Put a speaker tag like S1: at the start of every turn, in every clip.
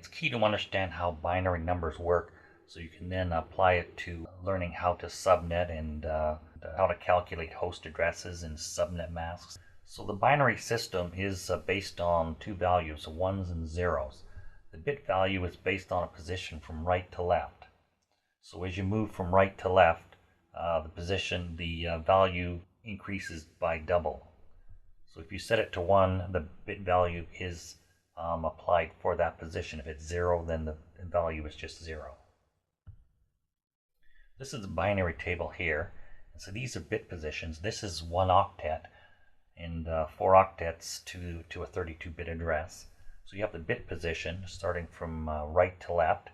S1: It's key to understand how binary numbers work so you can then apply it to learning how to subnet and how to calculate host addresses and subnet masks. So the binary system is based on two values, ones and zeros. The bit value is based on a position from right to left. So as you move from right to left, the value increases by double. So if you set it to 1, the bit value is applied for that position. If it's 0, then the value is just 0. This is a binary table here. And so these are bit positions. This is 1 octet and 4 octets to a 32-bit address. So you have the bit position starting from right to left.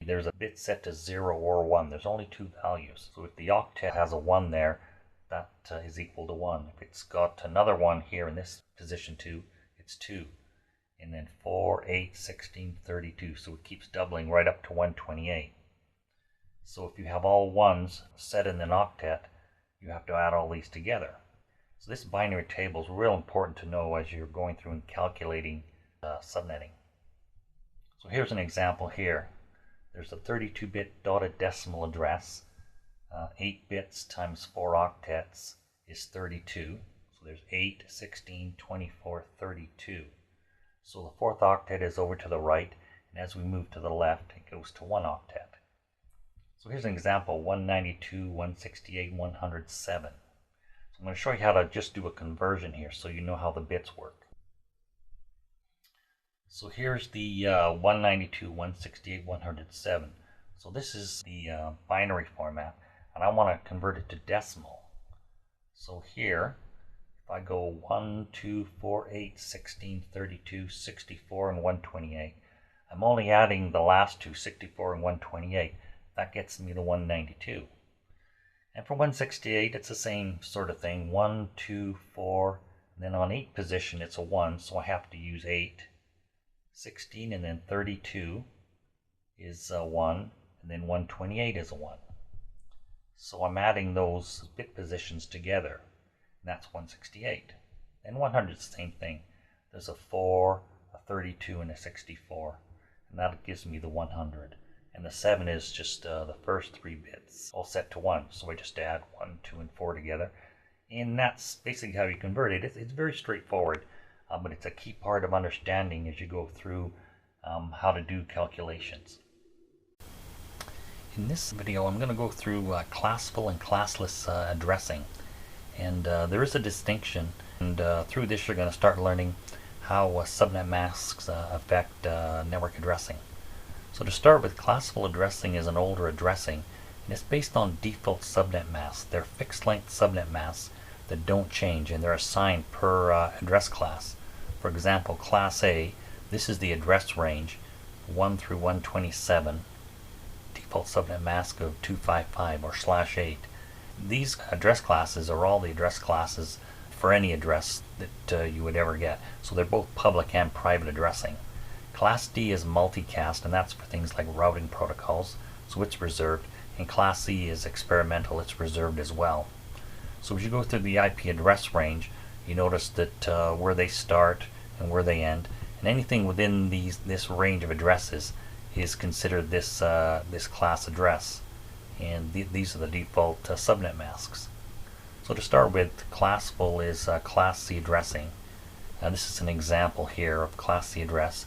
S1: There's a bit set to 0 or 1. There's only 2 values. So if the octet has a 1 there, that is equal to 1. If it's got another 1 here in this position 2, it's 2. And then 4, 8, 16, 32. So it keeps doubling right up to 128. So if you have all 1s set in an octet, you have to add all these together. So this binary table is real important to know as you're going through and calculating subnetting. So here's an example here. There's a 32-bit dotted decimal address. 8 bits times 4 octets is 32. So there's 8, 16, 24, 32. So the 4th octet is over to the right, and as we move to the left, it goes to 1 octet. So here's an example, 192, 168, 107. So I'm going to show you how to just do a conversion here so you know how the bits work. So here's the 192, 168, 107. So this is the binary format, and I want to convert it to decimal. So here, if I go 1, 2, 4, 8, 16, 32, 64, and 128, I'm only adding the last two, 64 and 128. That gets me to 192. And for 168, it's the same sort of thing. 1, 2, 4, and then on 8 position, it's a 1, so I have to use 8. 16 and then 32 is 1, and then 128 is a 1. So I'm adding those bit positions together, and that's 168. And 100 is the same thing. There's a 4, a 32, and a 64, and that gives me the 100. And the 7 is just the first 3 bits all set to 1, so I just add 1, 2, and 4 together. And that's basically how you convert it. It's very straightforward. But it's a key part of understanding as you go through how to do calculations. In this video, I'm going to go through classful and classless addressing. And there is a distinction. And through this, you're going to start learning how subnet masks affect network addressing. So to start with, classful addressing is an older addressing. And it's based on default subnet masks. They're fixed-length subnet masks that don't change, and they're assigned per address class. For example, Class A, this is the address range 1 through 127, default subnet mask of 255 or /8. These address classes are all the address classes for any address that you would ever get. So they're both public and private addressing. Class D is multicast, and that's for things like routing protocols, so it's reserved. And Class C is experimental, it's reserved as well. So as you go through the IP address range, you notice that where they start and where they end, and anything within this range of addresses is considered this class address, and these are the default subnet masks. So to start with, classful is Class C addressing. This is an example here of Class C address,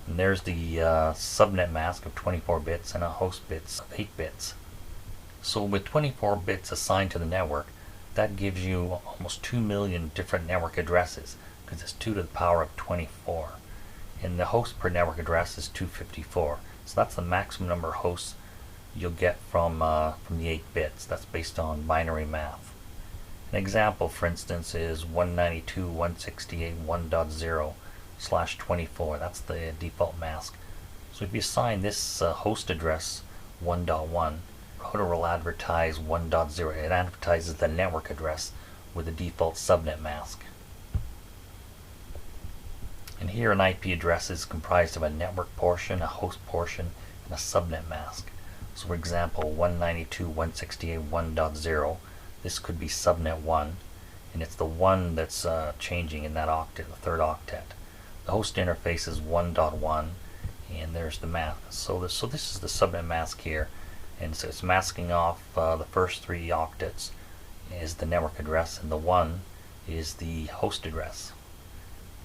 S1: and there's the subnet mask of 24 bits and a host bits of 8 bits. So with 24 bits assigned to the network, that gives you almost 2 million different network addresses, because it's 2 to the power of 24. And the host per network address is 254. So that's the maximum number of hosts you'll get from the 8 bits. That's based on binary math. An example, for instance, is 192.168.1.0/24. That's the default mask. So if you assign this host address 1.1, router will advertise 1.0. It advertises the network address with the default subnet mask. And here an IP address is comprised of a network portion, a host portion, and a subnet mask. So for example, 192.168.1.0, this could be subnet 1, and it's the 1 that's changing in that octet, the 3rd octet. The host interface is 1.1, and there's the mask. So this is the subnet mask here, and so it's masking off the first 3 octets is the network address, and the 1 is the host address.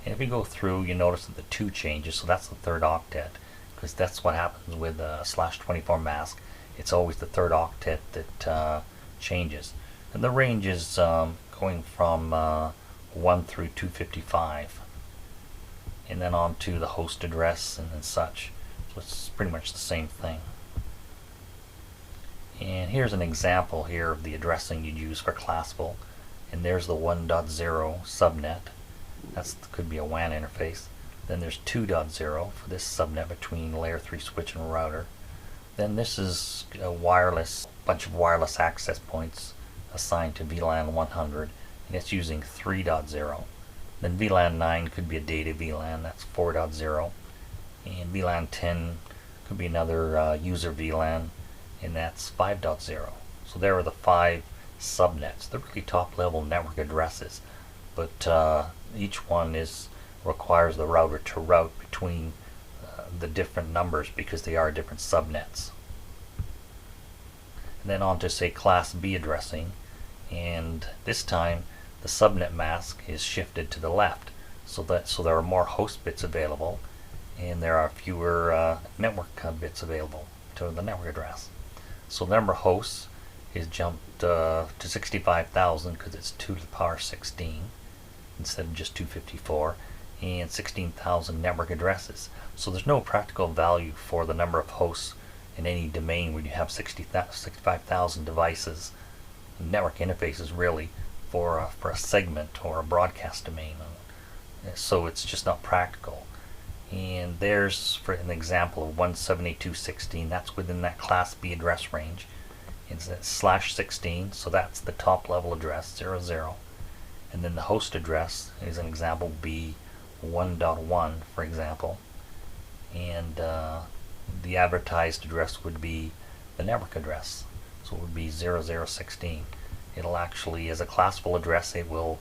S1: And if we go through, you notice that the 2 changes, so that's the 3rd octet, because that's what happens with a /24 mask. It's always the 3rd octet that changes, and the range is going from 1 through 255, and then on to the host address and such. So it's pretty much the same thing. And here's an example here of the addressing you'd use for classical, and there's the 1.0 subnet. That could be a WAN interface. Then there's 2.0 for this subnet between layer 3 switch and router. Then this is a bunch of wireless access points assigned to VLAN 100, and it's using 3.0. Then VLAN 9 could be a data VLAN, that's 4.0. And VLAN 10 could be another user VLAN, and that's 5.0. So there are the 5 subnets. They're really top level network addresses, but each one requires the router to route between the different numbers because they are different subnets. And then on to say class B addressing, and this time the subnet mask is shifted to the left, so there are more host bits available and there are fewer network bits available to the network address. So the number of hosts is jumped to 65,000 because it's 2 to the power 16 instead of just 254, and 16,000 network addresses. So there's no practical value for the number of hosts in any domain where you have 65,000 devices, network interfaces really, for a segment or a broadcast domain. So it's just not practical. And there's for an example of 172.16. That's within that class B address range. It's at /16, so that's the top level address, 00. And then the host address is an example B 1.1, for example. And the advertised address would be the network address, so it would be 0016. It'll actually, as a classful address, it will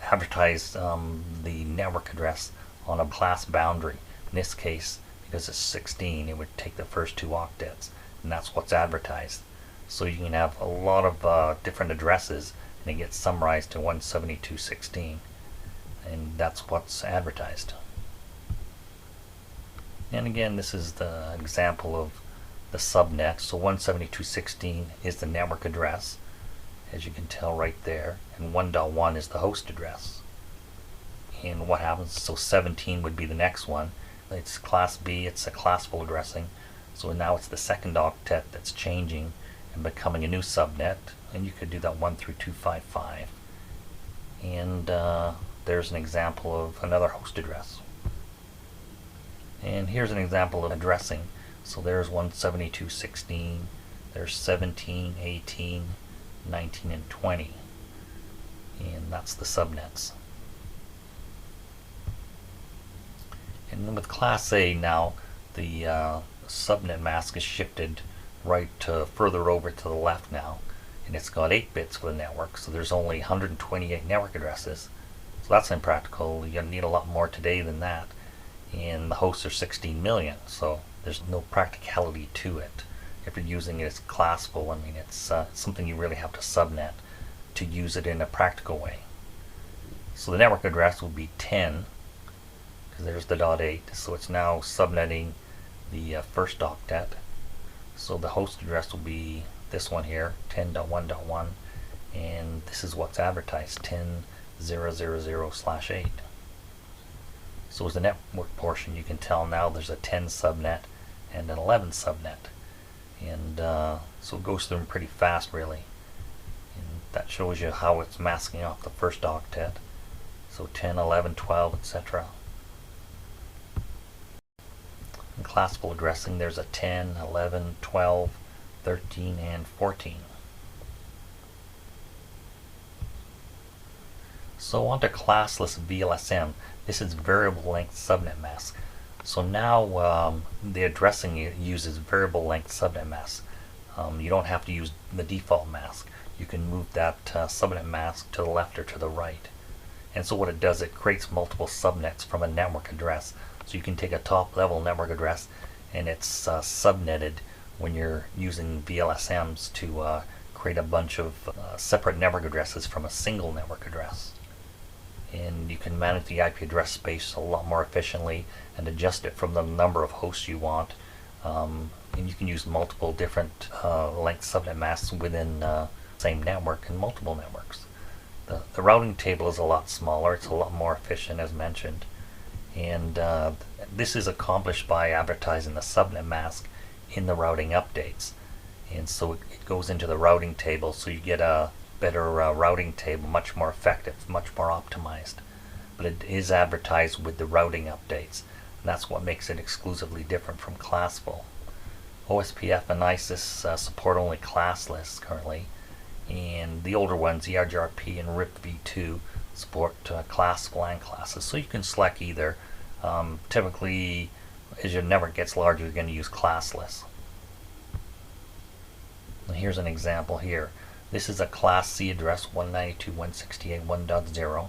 S1: advertise the network address on a class boundary. In this case, because it's 16, it would take the first 2 octets, and that's what's advertised. So you can have a lot of different addresses, and it gets summarized to 172.16, and that's what's advertised. And again, this is the example of the subnet. So 172.16 is the network address, as you can tell right there, and 1.1 is the host address. And what happens, so 17 would be the next one. It's class B, it's a classful addressing. So now it's the 2nd octet that's changing and becoming a new subnet, and you could do that 1 through 255. And there's an example of another host address. And here's an example of addressing. So there's 172.16, there's 17, 18, 19, and 20. And that's the subnets. And with Class A now, the subnet mask is shifted right further over to the left now, and it's got 8 bits for the network, so there's only 128 network addresses. So that's impractical. You're going to need a lot more today than that. And the hosts are 16 million, so there's no practicality to it. If you're using it as classful, I mean, it's something you really have to subnet to use it in a practical way. So the network address will be 10, because there's the .8, so it's now subnetting the first octet. So the host address will be this one here, 10.1.1, and this is what's advertised, 10.0.0.0/8. So as the network portion, you can tell now there's a 10 subnet and an 11 subnet. And so it goes through them pretty fast, really. And that shows you how it's masking off the first octet. So 10, 11, 12, etc. In classical addressing, there's a 10, 11, 12, 13, and 14. So on to classless VLSM. This is variable length subnet mask. So now the addressing uses variable length subnet mask. You don't have to use the default mask. You can move that subnet mask to the left or to the right. And so what it does, it creates multiple subnets from a network address. So you can take a top level network address and it's subnetted when you're using VLSMs to create a bunch of separate network addresses from a single network address. And you can manage the IP address space a lot more efficiently and adjust it from the number of hosts you want. And you can use multiple different length subnet masks within the same network and multiple networks. The routing table is a lot smaller, it's a lot more efficient as mentioned. And this is accomplished by advertising the subnet mask in the routing updates. And so it goes into the routing table, so you get a better routing table, much more effective, much more optimized. But it is advertised with the routing updates, and that's what makes it exclusively different from classful. OSPF and ISIS support only class lists currently, and the older ones, the RGRP and RIP v2, support classful and classes, so you can select either. Typically, as your network gets larger, you're going to use classless. And here's an example here. This is a Class C address, 192.168.1.0.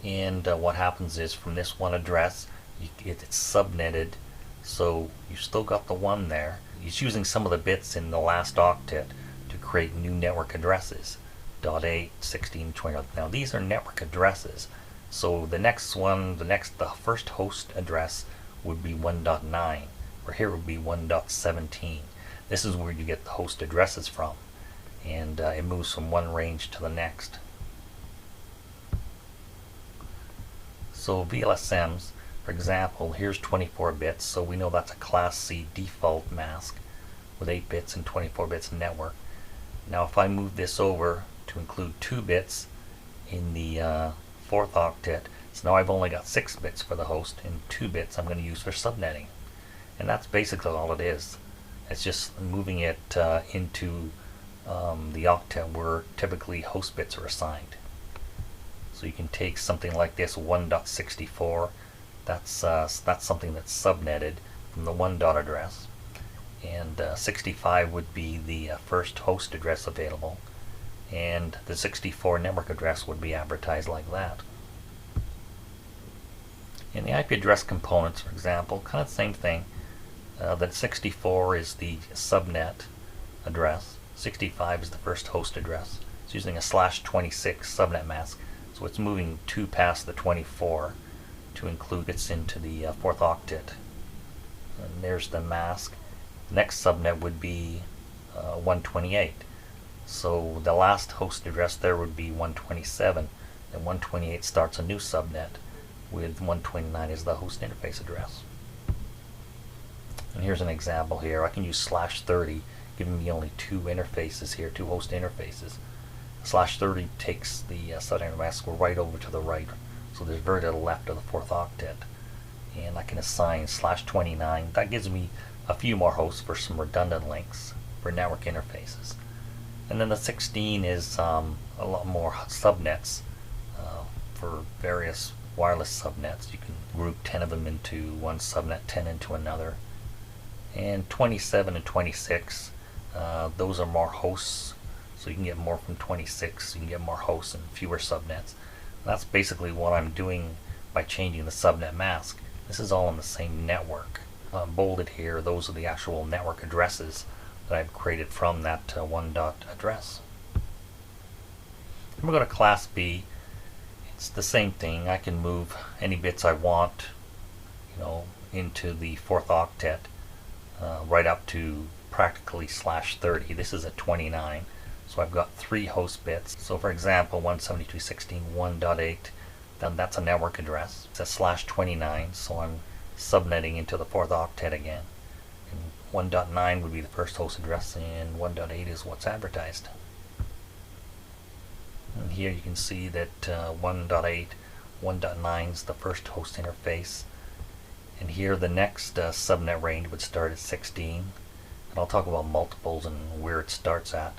S1: And what happens is from this one address, it's subnetted, so you still got the one there. It's using some of the bits in the last octet to create new network addresses. .8, 16, 20. Now these are network addresses. So the next one, the first host address would be 1.9, or here would be 1.17. This is where you get the host addresses from, and it moves from one range to the next. So VLSMs, for example, here's 24 bits, so we know that's a Class C default mask with 8 bits and 24 bits network. Now if I move this over to include 2 bits in the fourth octet, so now I've only got 6 bits for the host and 2 bits I'm going to use for subnetting. And that's basically all it is. It's just moving it into the octet where typically host bits are assigned. So you can take something like this 1.64, that's something that's subnetted from the 1 dot address, and 65 would be the first host address available, and the 64 network address would be advertised like that. In the IP address components, for example, kind of the same thing. That 64 is the subnet address, 65 is the first host address. It's using a /26 subnet mask, so it's moving 2 past the 24 to include bits into the fourth octet. And there's the mask. The next subnet would be 128. So the last host address there would be 127, and 128 starts a new subnet with 129 as the host interface address. And here's an example here. I can use /30, giving me only 2 interfaces here, 2 host interfaces. /30 takes the subnet mask right over to the right, so there's very little left of the fourth octet. And I can assign /29. That gives me a few more hosts for some redundant links for network interfaces. And then the 16 is a lot more subnets for various wireless subnets. You can group 10 of them into one subnet, 10 into another. And 27 and 26, those are more hosts, so you can get more from 26, you can get more hosts and fewer subnets. And that's basically what I'm doing by changing the subnet mask. This is all on the same network. Bolded here, those are the actual network addresses that I've created from that 1 dot address. And we'll go to Class B. It's the same thing. I can move any bits I want, into the fourth octet, right up to practically /30. This is a 29, so I've got 3 host bits. So for example, 172.16.1.8, then that's a network address. It's a /29, so I'm subnetting into the fourth octet again. And 1.9 would be the first host address, and 1.8 is what's advertised. And here you can see that 1.8, 1.9 is the first host interface. And here the next subnet range would start at 16. And I'll talk about multiples and where it starts at.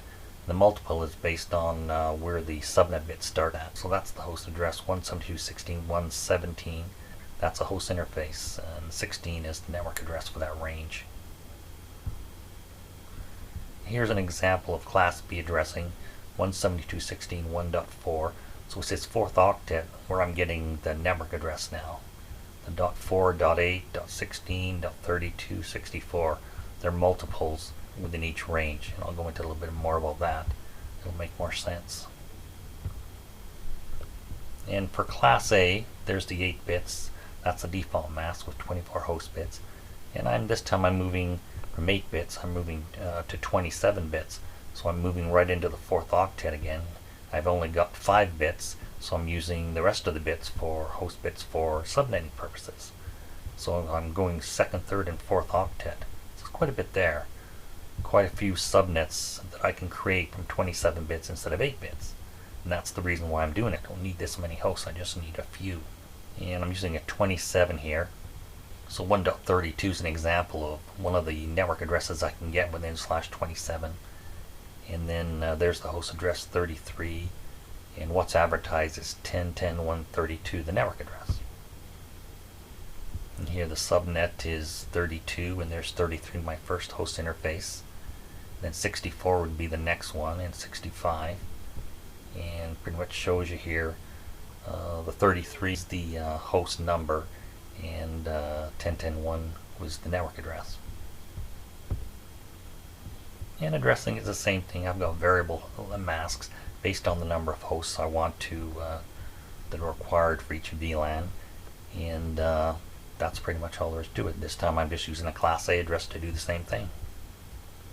S1: The multiple is based on where the subnet bits start at. So that's the host address, 172.16.1.17. That's a host interface, and 16 is the network address for that range. Here's an example of Class B addressing, 172.16.1.4. So it's its fourth octet where I'm getting the network address now. .4, .8, .16, .32, 64. They're multiples within each range, and I'll go into a little bit more about that. It'll make more sense. And for Class A, there's the 8 bits. That's the default mask with 24 host bits. And this time I'm moving from 8 bits, I'm moving to 27 bits. So I'm moving right into the 4th octet again. I've only got 5 bits, so I'm using the rest of the bits for host bits for subnetting purposes. So I'm going 2nd, 3rd, and 4th octet. So it's quite a bit there. Quite a few subnets that I can create from 27 bits instead of 8 bits. And that's the reason why I'm doing it. I don't need this many hosts, I just need a few. And I'm using a 27 here. So 1.32 is an example of one of the network addresses I can get within /27. And then there's the host address 33. And what's advertised is 10.10.132, the network address. And here the subnet is 32, and there's 33, my first host interface. Then 64 would be the next one, and 65. And pretty much shows you here the 33 is the host number, and 10.10.1 was the network address. And addressing is the same thing. I've got variable masks based on the number of hosts I want to that are required for each VLAN, and that's pretty much all there is to it. This time I'm just using a Class A address to do the same thing.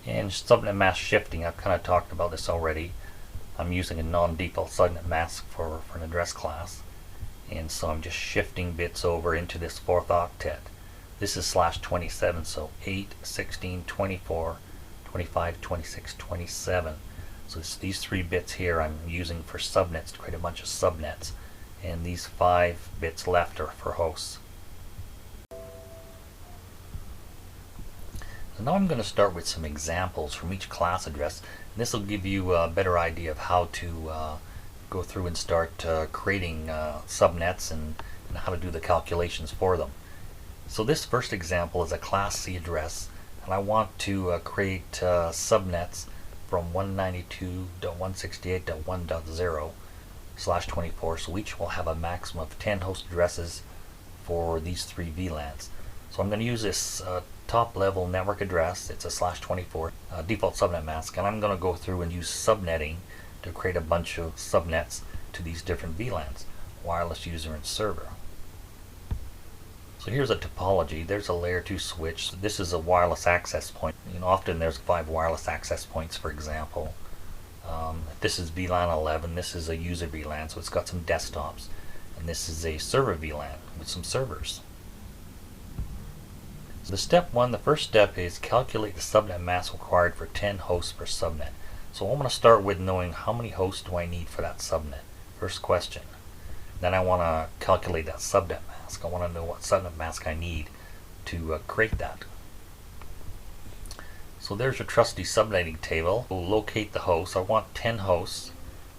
S1: And subnet mask shifting, I've kind of talked about this already. I'm using a non-default subnet mask for an address class, and so I'm just shifting bits over into this 4th octet. This is /27, so 8, 16, 24, 25, 26, 27. So these 3 bits here I'm using for subnets to create a bunch of subnets, and these 5 bits left are for hosts. So now I'm going to start with some examples from each class address. This will give you a better idea of how to go through and start creating subnets and how to do the calculations for them. So this first example is a Class C address, and I want to create subnets from 192.168.1.0 /24, so each will have a maximum of 10 host addresses for these 3 VLANs. So I'm going to use this top level network address. It's a /24 default subnet mask, and I'm going to go through and use subnetting to create a bunch of subnets to these different VLANs, wireless, user, and server. So here's a topology. There's a layer 2 switch. This is a wireless access point. Often there's 5 wireless access points, for example. This is VLAN 11. This is a user VLAN, so it's got some desktops. And this is a server VLAN with some servers. So the first step is calculate the subnet mask required for 10 hosts per subnet. So I'm going to start with knowing how many hosts do I need for that subnet. First question. Then I want to calculate that subnet mask. I want to know what subnet mask I need to create that. So there's your trusty subnetting table. We'll locate the hosts. I want 10 hosts.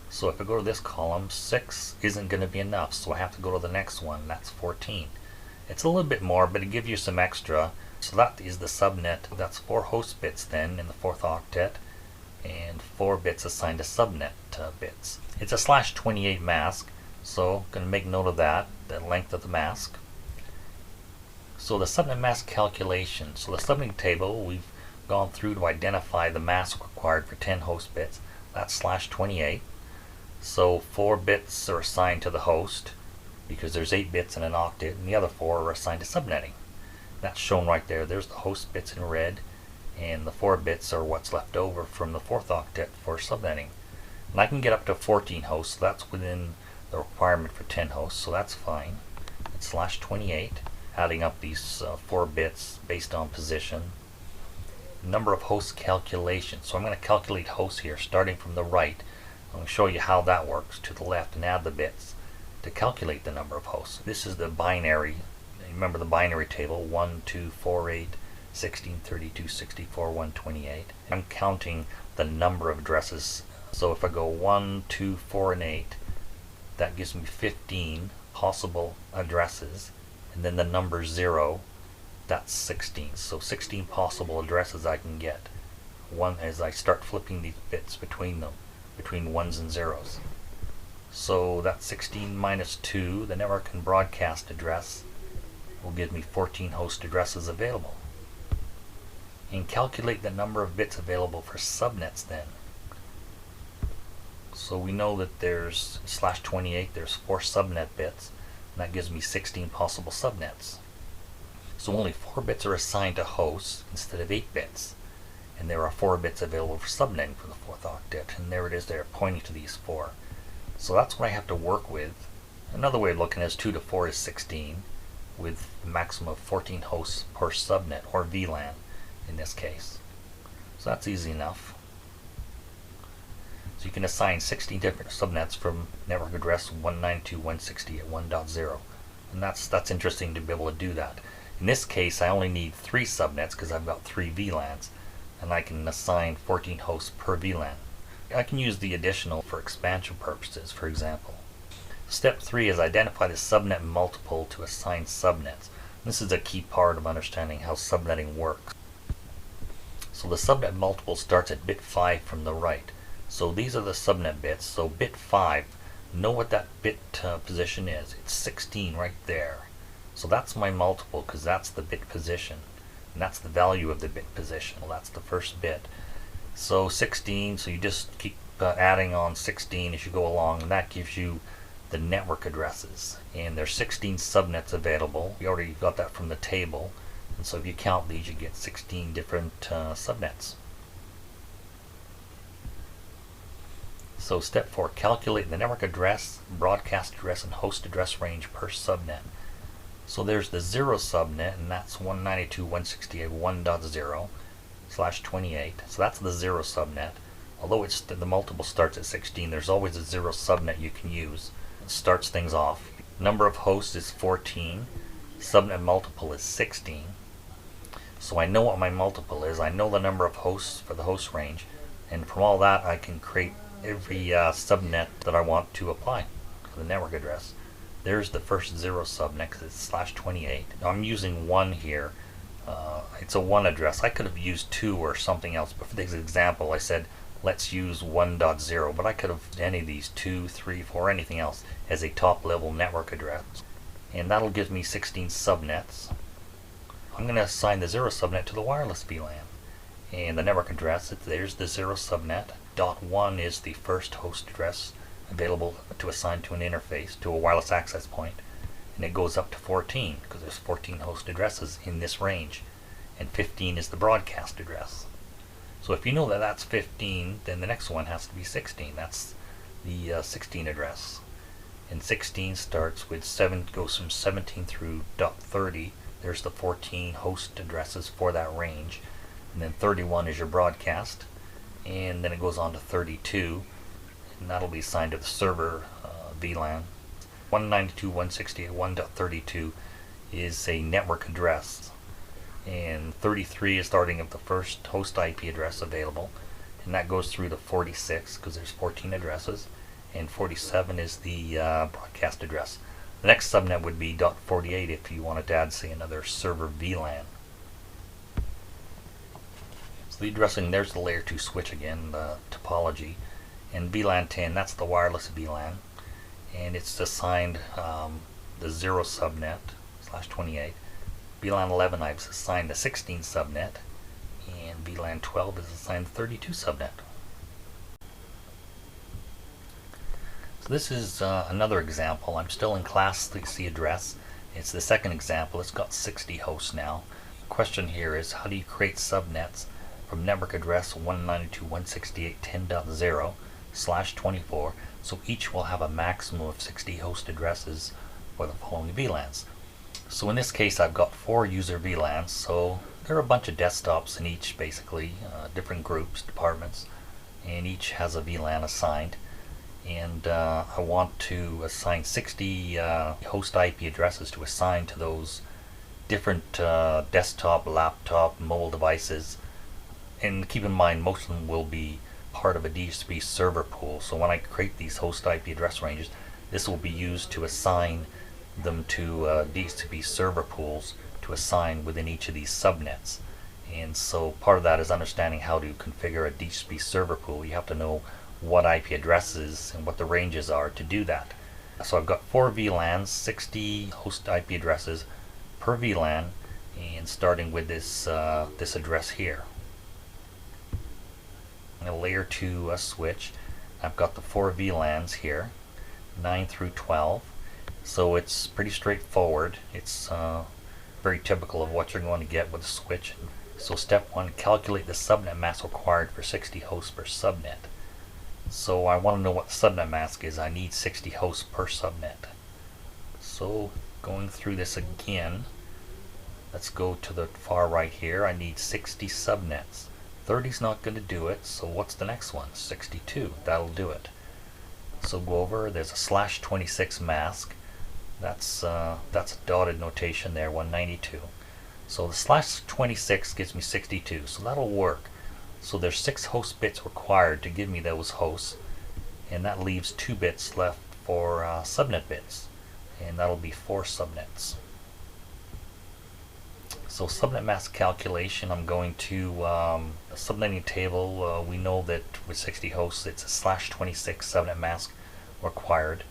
S1: So if I go to this column, 6 isn't going to be enough, so I have to go to the next one. That's 14. It's a little bit more, but it gives you some extra. So that is the subnet. That's 4 host bits then in the 4th octet, and 4 bits assigned to subnet bits. It's a /28 mask, so I'm going to make note of that, the length of the mask. So the subnet mask calculation. So the subnetting table, we've gone through to identify the mask required for 10 host bits. That's /28. So 4 bits are assigned to the host, because there's 8 bits in an octet, and the other 4 are assigned to subnetting. That's shown right there. There's the host bits in red, and the 4 bits are what's left over from the 4th octet for subnetting. And I can get up to 14 hosts, so that's within the requirement for 10 hosts, so that's fine. It's /28, adding up these 4 bits based on position. Number of hosts calculation. So I'm going to calculate hosts here, starting from the right. I'm going to show you how that works to the left and add the bits to calculate the number of hosts. This is the binary. Remember the binary table, 1, 2, 4, 8, 16, 32, 64, 128. I'm counting the number of addresses. So if I go 1, 2, 4, and 8, that gives me 15 possible addresses. And then the number 0, that's 16. So 16 possible addresses I can get as I start flipping these bits between them, between 1s and 0s. So that's 16 minus 2, the network and broadcast address, will give me 14 host addresses available. And calculate the number of bits available for subnets then. So we know that there's /28, there's 4 subnet bits, and that gives me 16 possible subnets. So only 4 bits are assigned to hosts instead of 8 bits. And there are 4 bits available for subnetting for the 4th octet, and there it is there pointing to these 4. So that's what I have to work with. Another way of looking at it is 2 to 4 is 16, with a maximum of 14 hosts per subnet, or VLAN in this case. So that's easy enough. So you can assign 16 different subnets from network address 192.168.1.0, and that's interesting to be able to do that. In this case, I only need 3 subnets because I've got 3 VLANs, and I can assign 14 hosts per VLAN. I can use the additional for expansion purposes, for example. Step 3 is identify the subnet multiple to assign subnets. This is a key part of understanding how subnetting works. So the subnet multiple starts at bit 5 from the right. So these are the subnet bits. So bit 5, know what that bit position is. It's 16 right there. So that's my multiple because that's the bit position. And that's the value of the bit position. Well, that's the first bit. So 16, so you just keep adding on 16 as you go along, and that gives you the network addresses. And there's 16 subnets available. We already got that from the table. And so if you count these, you get 16 different subnets. So step 4, calculate the network address, broadcast address, and host address range per subnet. So there's the 0 subnet, and that's 192.168.1.0/28. So that's the 0 subnet. Although the multiple starts at 16, there's always a 0 subnet you can use. It starts things off. Number of hosts is 14. Subnet multiple is 16. So I know what my multiple is. I know the number of hosts for the host range. And from all that, I can create every subnet that I want to apply to the network address. There's the first 0 subnet because it's /28. Now I'm using 1 here. It's a 1 address. I could have used 2 or something else, but for this example I said let's use 1.0, but I could have any of these 2, 3, 4, anything else as a top level network address. And that'll give me 16 subnets. I'm going to assign the 0 subnet to the wireless VLAN. And the network address, there's the 0 subnet. .1 is the first host address available to assign to an interface, to a wireless access point, and it goes up to 14 because there's 14 host addresses in this range, and 15 is the broadcast address. So if you know that that's 15, then the next one has to be 16. That's the 16 address, and 16 starts with 7, goes from 17 through .30. There's the 14 host addresses for that range, and then 31 is your broadcast, and then it goes on to 32. And that'll be assigned to the server VLAN. 192.168.1.32 is a network address, and 33 is starting at the first host IP address available, and that goes through to 46 because there's 14 addresses, and 47 is the broadcast address. The next subnet would be .48 if you wanted to add, say, another server VLAN. So the addressing, there's the layer 2 switch again, the topology. And VLAN 10, that's the wireless VLAN, and it's assigned the 0 subnet /28. VLAN 11, I've assigned the 16 subnet, and VLAN 12 is assigned the 32 subnet. So this is another example. I'm still in class C address. It's the second example. It's got 60 hosts now. The question here is, how do you create subnets from network address 192.168.10.0/24, so each will have a maximum of 60 host addresses for the following VLANs. So in this case I've got 4 user VLANs, so there are a bunch of desktops in each, basically, different groups, departments, and each has a VLAN assigned. And I want to assign 60 host IP addresses to assign to those different desktop, laptop, mobile devices. And keep in mind, most of them will be part of a DHCP server pool. So when I create these host IP address ranges, this will be used to assign them to DHCP server pools to assign within each of these subnets. And so part of that is understanding how to configure a DHCP server pool. You have to know what IP addresses and what the ranges are to do that. So I've got 4 VLANs, 60 host IP addresses per VLAN, and starting with this this address here. A layer 2 switch. I've got the 4 VLANs here, 9 through 12. So it's pretty straightforward. It's very typical of what you're going to get with a switch. So step 1, calculate the subnet mask required for 60 hosts per subnet. So I want to know what the subnet mask is. I need 60 hosts per subnet. So going through this again, let's go to the far right here. I need 60 subnets. 30 is not going to do it, so what's the next one? 62, that'll do it. So go over, there's a /26 mask. That's a dotted notation there, 192. So the /26 gives me 62, so that'll work. So there's 6 host bits required to give me those hosts, and that leaves 2 bits left for subnet bits, and that'll be 4 subnets. So subnet mask calculation, I'm going to a subnetting table. We know that with 60 hosts it's a /26 subnet mask required.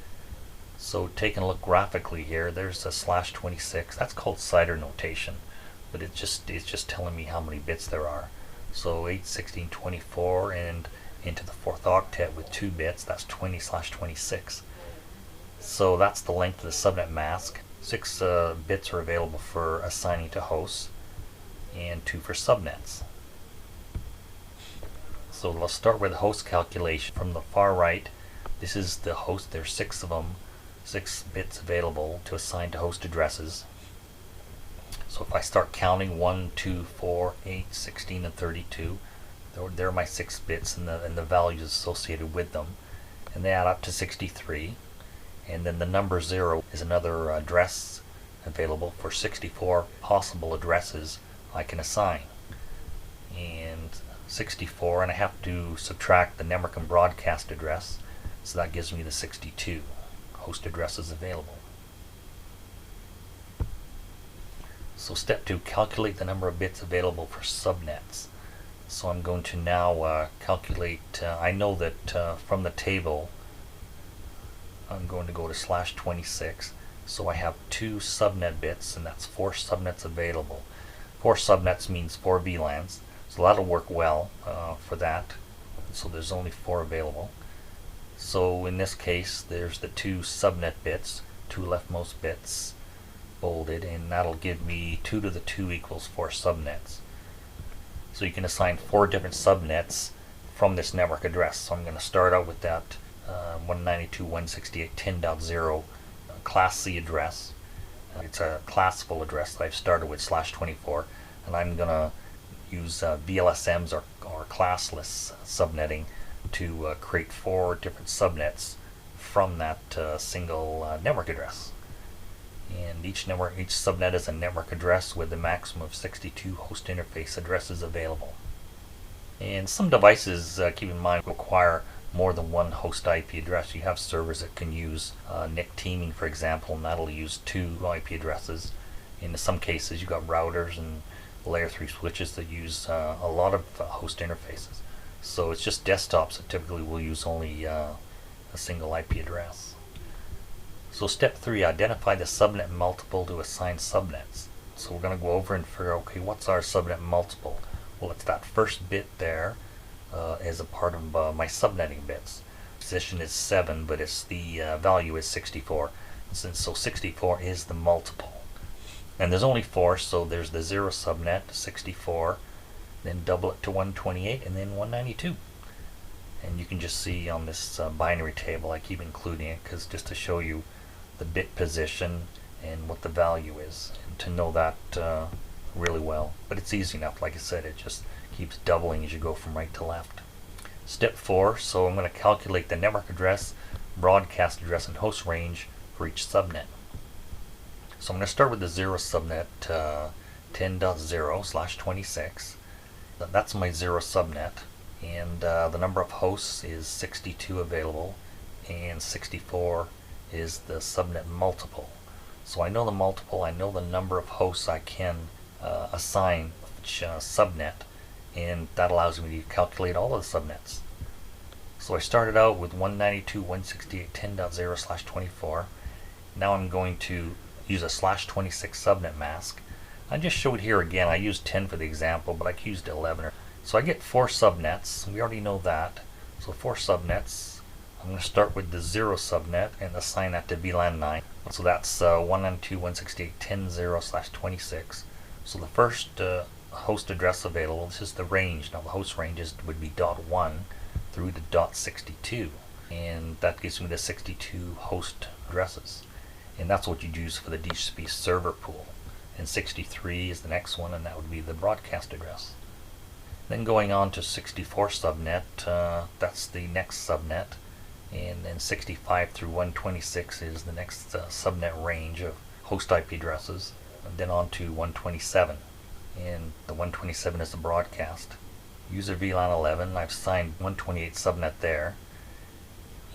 S1: So taking a look graphically here, there's a /26. That's called CIDR notation, but it's just telling me how many bits there are. So 8, 16, 24, and into the 4th octet with 2 bits, that's 20/26. So that's the length of the subnet mask. 6 bits are available for assigning to hosts, and 2 for subnets. So let's start with the host calculation. From the far right, this is the host. There's 6 of them, 6 bits available to assign to host addresses. So if I start counting 1, 2, 4, 8, 16, and 32, there are my 6 bits and the values associated with them, and they add up to 63. And then the number 0 is another address available for 64 possible addresses I can assign. And 64, and I have to subtract the network and broadcast address, so that gives me the 62 host addresses available. So step 2, calculate the number of bits available for subnets. So I'm going to now calculate, I know that from the table I'm going to go to /26, so I have 2 subnet bits, and that's 4 subnets available. 4 subnets means 4 VLANs, so that'll work well for that. So there's only 4 available. So in this case, there's the 2 subnet bits, 2 leftmost bits bolded, and that'll give me 2 to the 2 equals 4 subnets. So you can assign 4 different subnets from this network address. So I'm going to start out with that 192.168.10.0 Class C address. It's a classful address that I've started with /24, and I'm going to use VLSMs or classless subnetting to create 4 different subnets from that single network address. And each subnet is a network address with a maximum of 62 host interface addresses available. And some devices, keep in mind, require more than 1 host IP address. You have servers that can use NIC teaming, for example, and that'll use 2 IP addresses. In some cases, you've got routers and layer 3 switches that use a lot of host interfaces. So it's just desktops that typically will use only a single IP address. So step 3, identify the subnet multiple to assign subnets. So we're going to go over and figure out, okay, what's our subnet multiple? Well, it's that first bit there as a part of my subnetting bits. Position is 7, but it's the value is 64. So 64 is the multiple. And there's only 4, so there's the 0 subnet, 64, then double it to 128, and then 192. And you can just see on this binary table, I keep including it because just to show you the bit position and what the value is, and to know that really well. But it's easy enough. Like I said, it just keeps doubling as you go from right to left. Step 4, so I'm going to calculate the network address, broadcast address, and host range for each subnet. So I'm going to start with the 0 subnet, 10.0/26. That's my 0 subnet, and the number of hosts is 62 available, and 64 is the subnet multiple. So I know the multiple, I know the number of hosts I can assign each subnet, and that allows me to calculate all of the subnets. So I started out with 192.168.10.0/24. Now I'm going to use a /26 subnet mask. I just showed here again, I used 10 for the example, but I used 11. So I get 4 subnets, we already know that. So 4 subnets. I'm going to start with the 0 subnet and assign that to VLAN 9. So that's 192.168.10/26. So the first host address available, this is the range. Now the host range would be .1 through to .62. And that gives me the 62 host addresses. And that's what you'd use for the DHCP server pool. And 63 is the next one, and that would be the broadcast address. Then going on to 64 subnet, that's the next subnet. And then 65 through 126 is the next subnet range of host IP addresses. And then on to 127. And the 127 is the broadcast. User VLAN 11, I've signed 128 subnet there.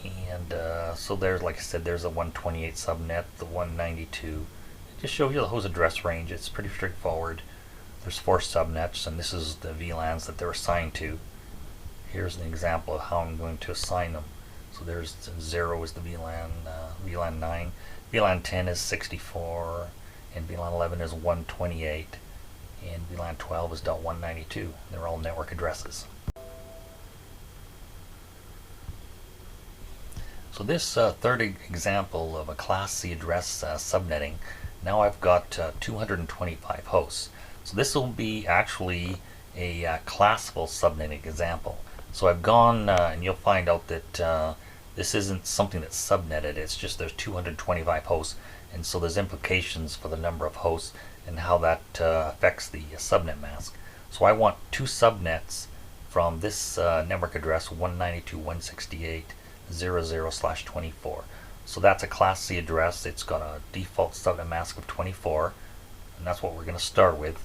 S1: And so there's, like I said, there's a 128 subnet, the 192. It just shows you the host address range. It's pretty straightforward. There's 4 subnets, and this is the VLANs that they're assigned to. Here's an example of how I'm going to assign them. So there's 0 is the VLAN 9, VLAN 10 is 64, and VLAN 11 is 128, and VLAN 12 is .192. They're all network addresses. So this third example of a Class C address subnetting, now I've got 225 hosts. So this will be actually a classical subnetting example. So I've gone, and you'll find out that this isn't something that's subnetted, it's just there's 225 hosts, and so there's implications for the number of hosts and how that affects the subnet mask. So I want 2 subnets from this network address 192.168.00/24. So that's a Class C address. It's got a default subnet mask of 24, and that's what we're going to start with.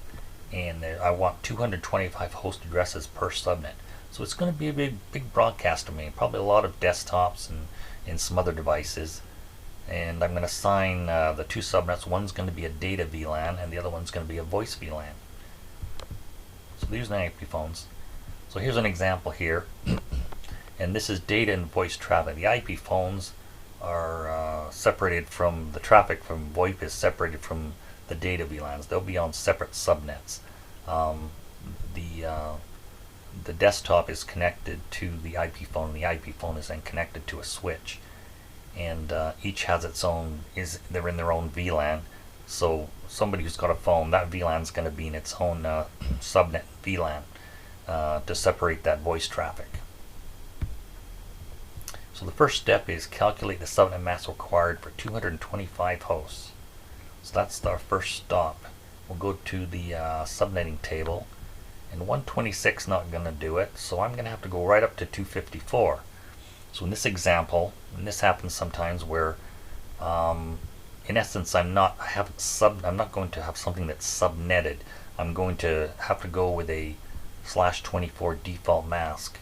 S1: And I want 225 host addresses per subnet. So it's going to be a big broadcast domain, probably a lot of desktops and some other devices. And I'm going to assign the 2 subnets. One's going to be a data VLAN, and the other one's going to be a voice VLAN. So these are the IP phones. So here's an example here. And this is data and voice traffic. The IP phones are separated from the traffic from VoIP is separated from the data VLANs. They'll be on separate subnets. The desktop is connected to the IP phone. The IP phone is then connected to a switch, and each has its own. They're in their own VLAN. So somebody who's got a phone, that VLAN is going to be in its own subnet VLAN to separate that voice traffic. So the first step is calculate the subnet mask required for 225 hosts. So that's our first stop. We'll go to the subnetting table, and 126 not going to do it, so I'm going to have to go right up to 254. So in this example, and this happens sometimes where in essence I'm not going to have something that's subnetted. I'm going to have to go with a /24 default mask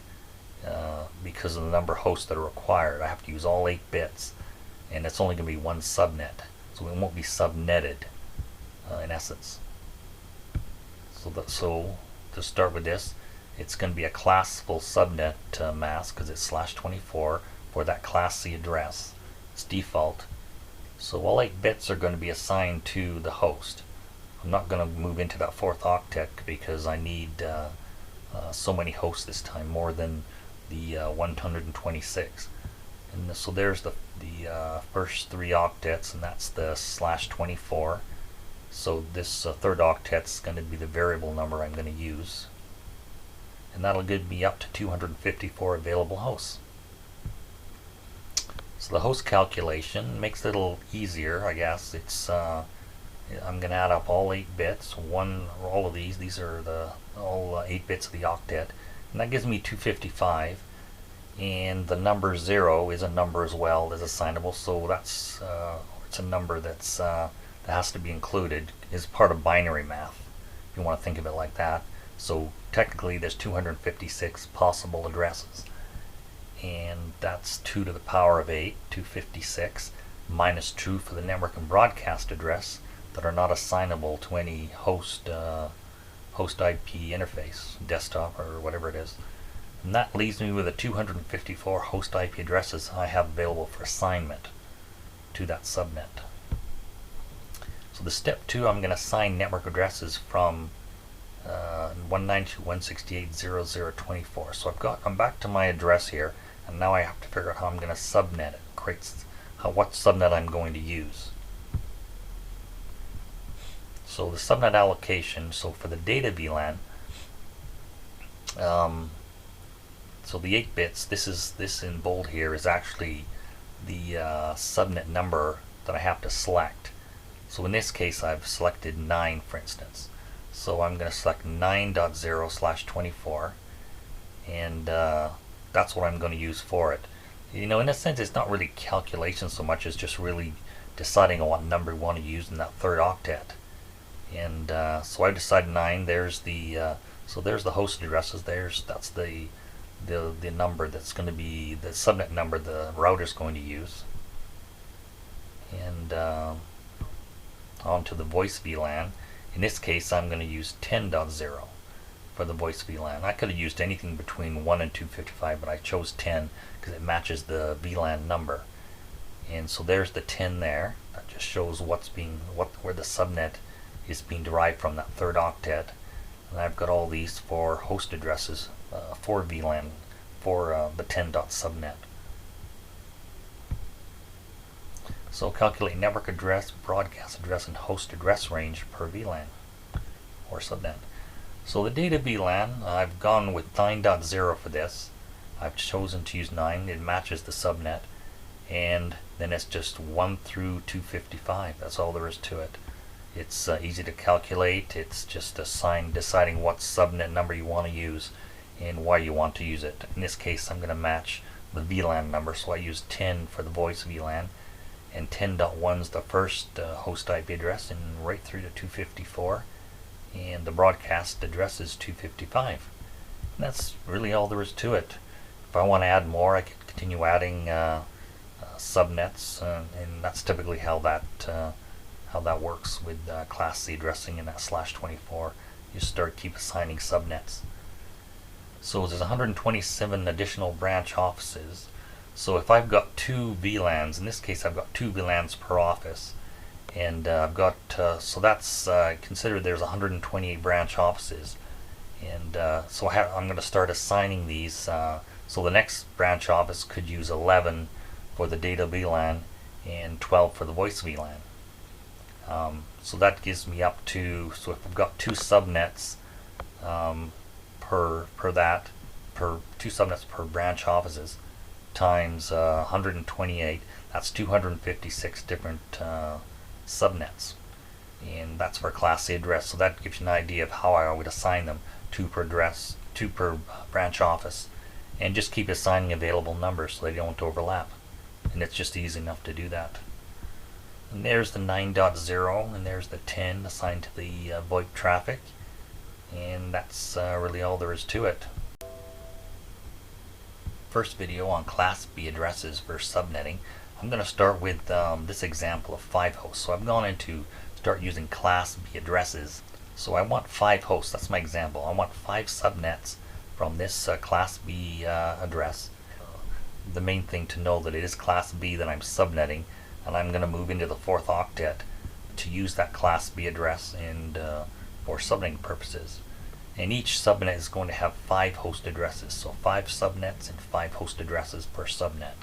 S1: because of the number of hosts that are required. I have to use all 8 bits, and it's only going to be one subnet, so it won't be subnetted in essence. So to start with this, it's going to be a classical subnet mask because it's /24 for that Class C address. It's default. So all 8 bits are going to be assigned to the host. I'm not going to move into that 4th octet because I need so many hosts this time, more than the 126. And so there's the first 3 octets, and that's the /24. So this 3rd octet's going to be the variable number I'm going to use, and that'll give me up to 254 available hosts. So the host calculation makes it a little easier, I guess. It's I'm going to add up all 8 bits. All of these are all 8 bits of the octet, and that gives me 255. And the number 0 is a number as well as assignable, so that's it's a number that's that has to be included as part of binary math, if you want to think of it like that. So technically there's 256 possible addresses, and that's 2 to the power of 8, 256, minus 2 for the network and broadcast address that are not assignable to any host IP interface, desktop or whatever it is. And that leaves me with the 254 host IP addresses I have available for assignment to that subnet. So the step 2, I'm going to assign network addresses from 192.168.0.0.24. So I'm back to my address here, and now I have to figure out how I'm going to subnet it. What subnet I'm going to use. So the subnet allocation. So for the data VLAN, so the 8 bits. This in bold here is actually the subnet number that I have to select. So in this case, I've selected 9, for instance. So I'm going to select 9.0/24, and that's what I'm going to use for it. In a sense, it's not really calculation so much as just really deciding on what number we want to use in that third octet. And so I decided 9. There's the there's the host addresses. That's the number that's going to be the subnet number the router's going to use. And on to the voice VLAN. In this case, I'm going to use 10.0 for the voice VLAN. I could have used anything between 1 and 255, but I chose 10 because it matches the VLAN number. And so there's the 10 there. That just shows where the subnet is being derived from, that third octet. And I've got all these for host addresses for VLAN for the 10.subnet. So calculate network address, broadcast address, and host address range per VLAN or subnet. So the data VLAN, I've gone with 9.0 for this. I've chosen to use 9. It matches the subnet. And then it's just 1 through 255. That's all there is to it. It's easy to calculate. It's just deciding what subnet number you want to use and why you want to use it. In this case, I'm going to match the VLAN number, so I use 10 for the voice VLAN, and 10.1 is the first host IP address, and right through to 254, and the broadcast address is 255. And that's really all there is to it. If I want to add more, I can continue adding subnets, and that's typically how that works with Class C addressing in that /24. You keep assigning subnets. So there's 127 additional branch offices. So if I've got 2 VLANs, in this case I've got 2 VLANs per office, and I've got so that's consider there's 128 branch offices, and so I'm going to start assigning these. So the next branch office could use 11 for the data VLAN and 12 for the voice VLAN. So that gives me up to, so if I've got 2 subnets per 2 subnets per branch offices times 128, that's 256 different subnets, and that's for Class C address. So that gives you an idea of how I would assign them, 2 per address, 2 per branch office, and just keep assigning available numbers so they don't overlap, and it's just easy enough to do that. And there's the 9.0, and there's the 10 assigned to the VoIP traffic, and that's really all there is to it. First video on Class B addresses for subnetting. I'm going to start with this example of 5 hosts. So I've gone into start using Class B addresses. So I want 5 hosts. That's my example. I want 5 subnets from this Class B address. The main thing to know that it is Class B that I'm subnetting, and I'm going to move into the 4th octet to use that Class B address and for subnetting purposes. And each subnet is going to have 5 host addresses, so 5 subnets and 5 host addresses per subnet.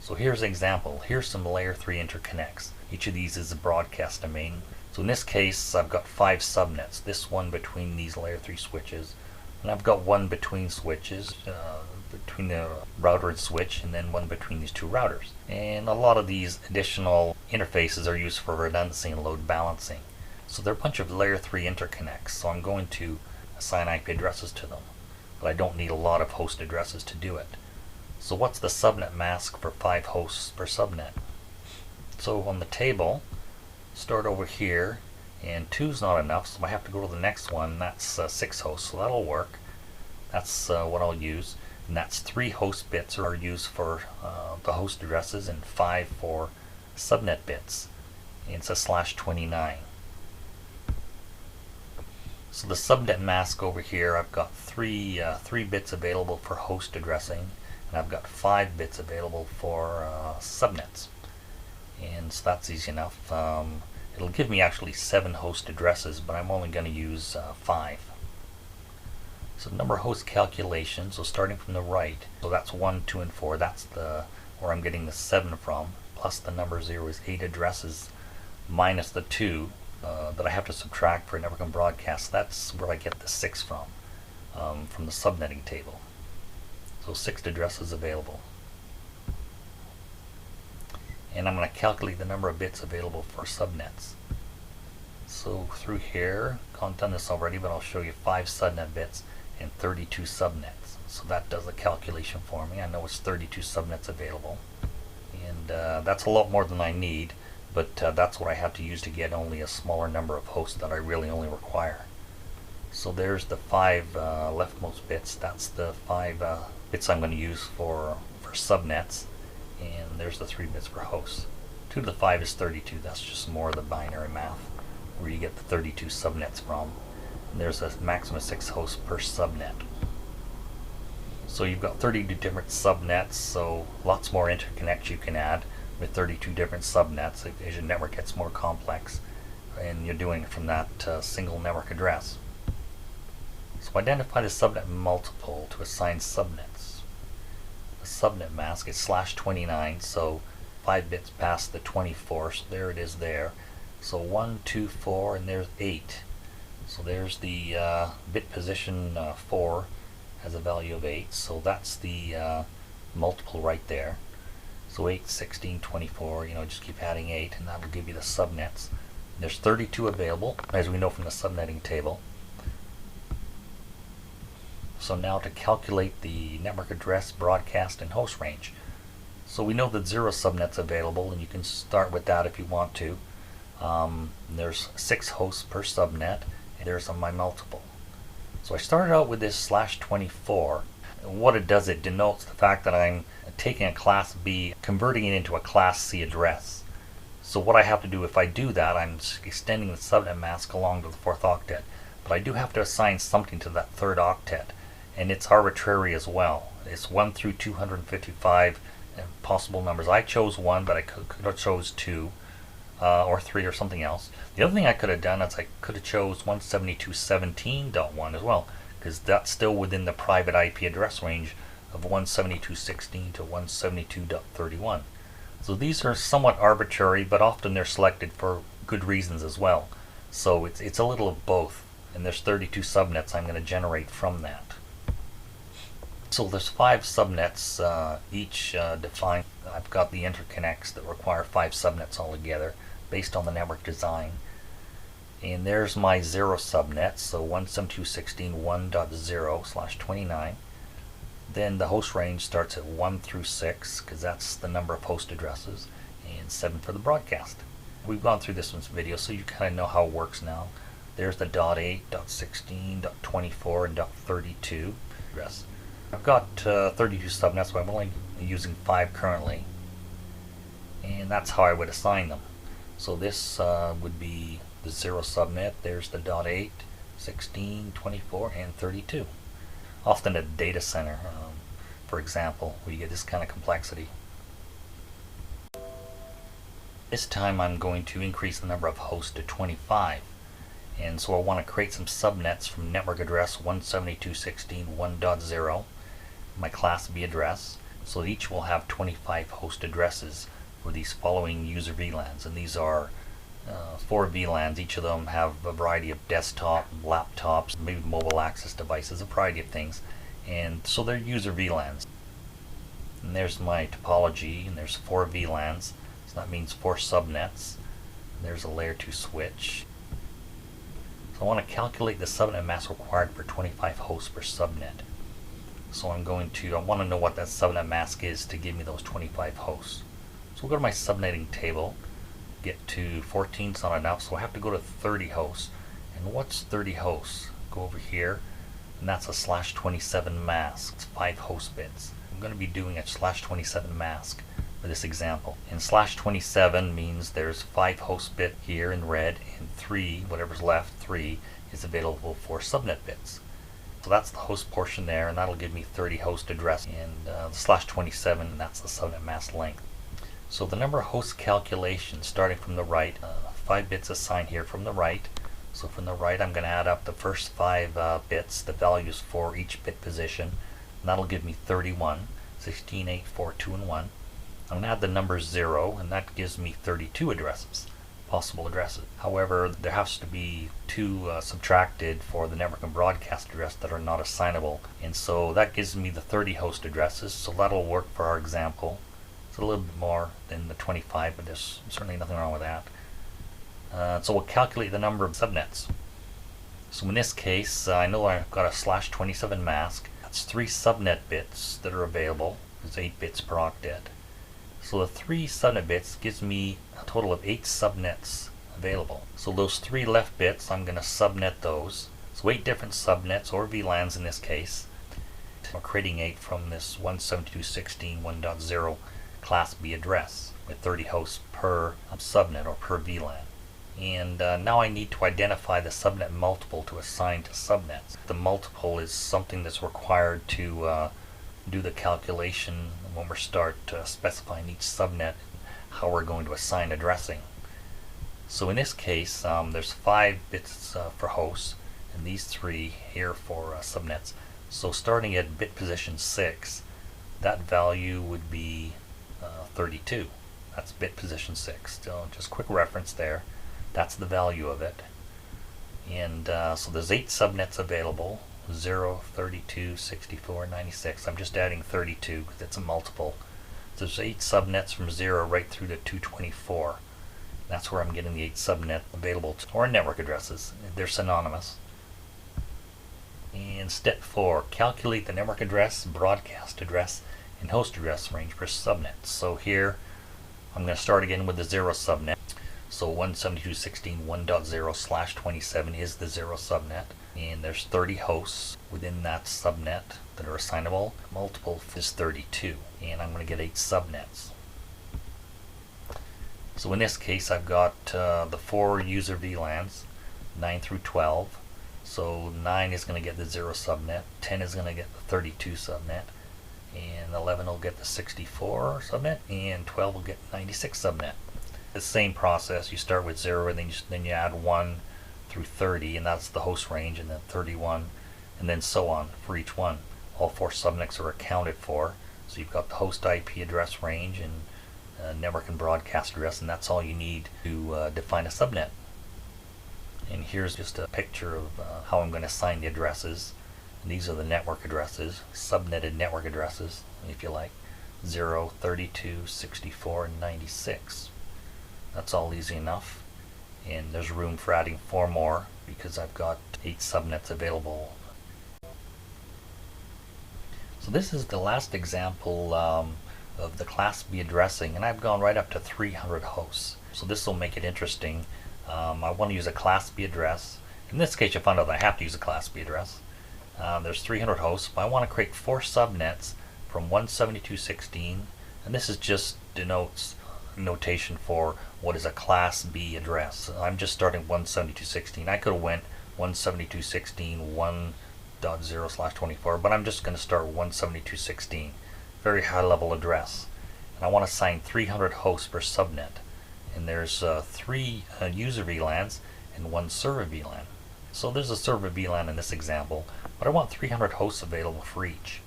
S1: So here's an example. Here's some layer 3 interconnects. Each of these is a broadcast domain. So in this case, I've got 5 subnets. This one between these layer 3 switches, and I've got one between switches, between the router and switch, and then one between these 2 routers. And a lot of these additional interfaces are used for redundancy and load balancing. So they're a bunch of layer 3 interconnects, so I'm going to assign IP addresses to them, but I don't need a lot of host addresses to do it. So what's the subnet mask for 5 hosts per subnet? So on the table, start over here, and 2's not enough, so I have to go to the next one. That's 6 hosts, so that'll work. That's what I'll use, and that's 3 host bits are used for the host addresses and 5 for subnet bits. And it's a /29. So the subnet mask over here, I've got 3 bits available for host addressing, and I've got 5 bits available for subnets. And so that's easy enough. It'll give me actually 7 host addresses, but I'm only going to use 5. So number of host calculations, so starting from the right, so that's 1, 2, and 4, that's where I'm getting the 7 from, plus the number 0 is 8 addresses, minus the 2 that I have to subtract for network and broadcast. That's where I get the 6 from the subnetting table. So 6 addresses available. And I'm going to calculate the number of bits available for subnets. So through here, I've done this already, but I'll show you 5 subnet bits and 32 subnets. So that does the calculation for me. I know it's 32 subnets available. And that's a lot more than I need, but that's what I have to use to get only a smaller number of hosts that I really only require. So there's the 5 leftmost bits. That's the 5 bits I'm going to use for subnets. And there's the 3 bits for hosts. 2 to the 5 is 32. That's just more of the binary math, where you get the 32 subnets from. And there's a maximum of 6 hosts per subnet. So you've got 32 different subnets, so lots more interconnects you can add with 32 different subnets as your network gets more complex, and you're doing it from that single network address. So identify the subnet multiple to assign subnets. The subnet mask is /29, so 5 bits past the 24, so there it is there. So 1, 2, 4, and there's 8. So there's the bit position 4 has a value of 8, so that's the multiple right there. So 8, 16, 24, just keep adding 8, and that'll give you the subnets. There's 32 available, as we know from the subnetting table. So now to calculate the network address, broadcast, and host range. So we know that 0 subnets available, and you can start with that if you want to. There's 6 hosts per subnet, and there's my multiple. So I started out with this /24. What it does, it denotes the fact that I'm taking a class B, converting it into a class C address. So what I have to do, if I do that, I'm extending the subnet mask along to the 4th octet. But I do have to assign something to that 3rd octet, and it's arbitrary as well. It's 1 through 255 possible numbers. I chose 1, but I could have chose 2 or 3 or something else. The other thing I could have done is I could have chose 172.17.1 as well, because that's still within the private IP address range of 172.16 to 172.31. So these are somewhat arbitrary, but often they're selected for good reasons as well. So it's a little of both, and there's 32 subnets I'm going to generate from that. So there's 5 subnets, each defined. I've got the interconnects that require 5 subnets altogether based on the network design. And there's my 0 subnet, so 172.16.1.0/29. Then the host range starts at 1 through 6, because that's the number of host addresses, and 7 for the broadcast. We've gone through this one's video, so you kind of know how it works now. There's the .8, .16, .24, and .32 address. I've got 32 subnets, so I'm only using 5 currently, and that's how I would assign them. So this would be the 0 subnet. There's the .8, 16, 24, and 32. Often a data center, for example, where you get this kind of complexity. This time I'm going to increase the number of hosts to 25. And so I want to create some subnets from network address 172.16.1.0, my class B address. So each will have 25 host addresses for these following user VLANs. And these are 4 VLANs. Each of them have a variety of desktop, laptops, maybe mobile access devices, a variety of things. And so they're user VLANs. And there's my topology, and there's 4 VLANs. So that means 4 subnets. There's a layer 2 switch. So I want to calculate the subnet mask required for 25 hosts per subnet. So I want to know what that subnet mask is to give me those 25 hosts. So we'll go to my subnetting table. Get to 14 is not enough, so I have to go to 30 hosts. And what's 30 hosts? Go over here, and that's a /27 mask. It's 5 host bits. I'm going to be doing a /27 mask for this example. And /27 means there's 5 host bit here in red, and 3, whatever's left, 3, is available for subnet bits. So that's the host portion there, and that'll give me 30 host address. And the /27, and that's the subnet mask length. So the number of host calculations, starting from the right, 5 bits assigned here from the right. So from the right, I'm going to add up the first 5 bits, the values for each bit position. And that'll give me 31, 16, 8, 4, 2, and 1. I'm going to add the number 0, and that gives me 32 addresses, possible addresses. However, there has to be 2 subtracted for the network and broadcast address that are not assignable. And so that gives me the 30 host addresses, so that'll work for our example. It's a little bit more than the 25, but there's certainly nothing wrong with that. So we'll calculate the number of subnets. So in this case, I know I've got a /27 mask. That's 3 subnet bits that are available. There's 8 bits per octet. So the 3 subnet bits gives me a total of 8 subnets available. So those 3 left bits, I'm going to subnet those. So 8 different subnets, or VLANs in this case. We're creating 8 from this 172.16.1.0 Class B address with 30 hosts per subnet or per VLAN. And now I need to identify the subnet multiple to assign to subnets. The multiple is something that's required to do the calculation when we start specifying each subnet, how we're going to assign addressing. So in this case, there's 5 bits for hosts, and these 3 here for subnets. So starting at bit position 6, that value would be 32. That's bit position 6. So just quick reference there. That's the value of it. And so there's 8 subnets available. 0, 32, 64, 96. I'm just adding 32 because it's a multiple. So there's 8 subnets from 0 right through to 224. That's where I'm getting the 8 subnet available to, or network addresses. They're synonymous. And step 4, calculate the network address, broadcast address, and host address range per subnet. So here I'm going to start again with the 0 subnet. So 172.16.1.0/27 is the 0 subnet, and there's 30 hosts within that subnet that are assignable. Multiple is 32, and I'm going to get 8 subnets. So in this case, I've got the 4 user VLANs, 9 through 12. So 9 is going to get the 0 subnet, 10 is going to get the 32 subnet, and 11 will get the 64 subnet, and 12 will get 96 subnet. The same process. You start with 0, and then you add 1 through 30, and that's the host range, and then 31, and then so on for each one. All 4 subnets are accounted for. So you've got the host IP address range and network and broadcast address, and that's all you need to define a subnet. And here's just a picture of how I'm going to assign the addresses. And these are the network addresses, subnetted network addresses, if you like. 0, 32, 64, and 96. That's all easy enough, and there's room for adding 4 more because I've got 8 subnets available. So this is the last example of the Class B addressing, and I've gone right up to 300 hosts. So this will make it interesting. I want to use a Class B address. In this case, you found out I have to use a Class B address. There's 300 hosts, but I want to create 4 subnets from 172.16, and this is just denotes notation for what is a Class B address. I'm just starting 172.16. I could have went 172.16 1.0/24, but I'm just going to start 172.16. Very high level address. And I want to assign 300 hosts per subnet. And there's 3 user VLANs and 1 server VLAN. So there's a server VLAN in this example, but I want 300 hosts available for each.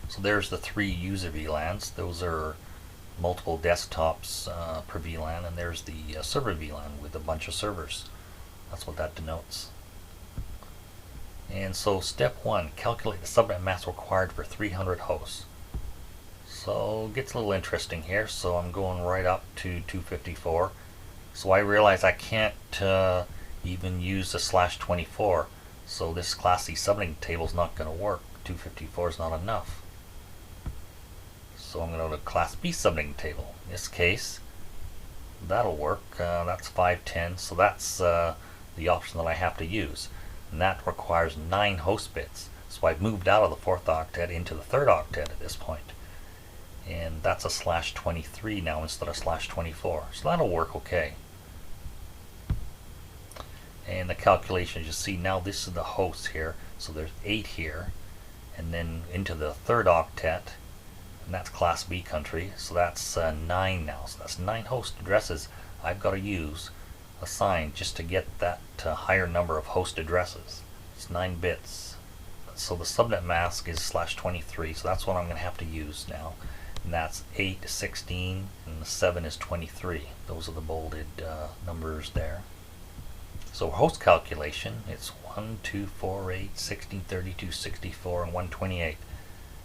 S1: So there's the 3 user VLANs. Those are multiple desktops per VLAN, and there's the server VLAN with a bunch of servers. That's what that denotes. And so step 1, calculate the subnet mask required for 300 hosts. So it gets a little interesting here, so I'm going right up to 254. So I realize I can't even use the /24, so this Class C subnetting table is not going to work. 254 is not enough. So I'm going to go to Class B subnetting table. In this case, that'll work. That's 510, so that's the option that I have to use. And that requires 9 host bits. So I've moved out of the 4th octet into the 3rd octet at this point. And that's a /23 now instead of /24. So that'll work okay. And the calculations, you see now this is the hosts here. So there's 8 here. And then into the 3rd octet, and that's Class B country, so that's 9 now. So that's 9 host addresses I've got to assign just to get that higher number of host addresses. It's 9 bits. So the subnet mask is /23, so that's what I'm going to have to use now. And that's 8, 16, and the 7 is 23. Those are the bolded numbers there. So host calculation, it's 1, 2, 4, 8, 16, 32, 64, and 128.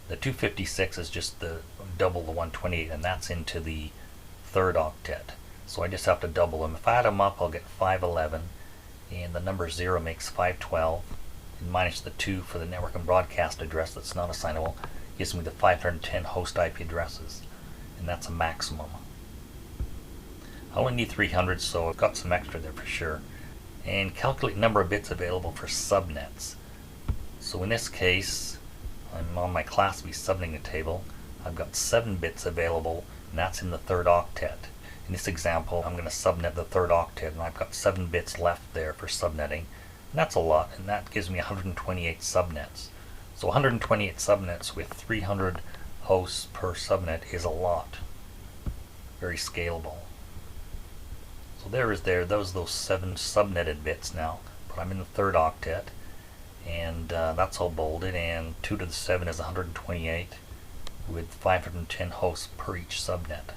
S1: The 256 is just the double the 128, and that's into the third octet. So I just have to double them. If I add them up, I'll get 511, and the number 0 makes 512, and minus the 2 for the network and broadcast address that's not assignable gives me the 510 host IP addresses, and that's a maximum. I only need 300, so I've got some extra there for sure. And calculate number of bits available for subnets. So in this case, I'm on my Class B subnetting table. I've got 7 bits available, and that's in the third octet. In this example, I'm going to subnet the third octet, and I've got 7 bits left there for subnetting. And that's a lot, and that gives me 128 subnets. So 128 subnets with 300 hosts per subnet is a lot. Very scalable. So those 7 subnetted bits now, but I'm in the third octet, and that's all bolded, and 2 to the 7 is 128 with 510 hosts per each subnet.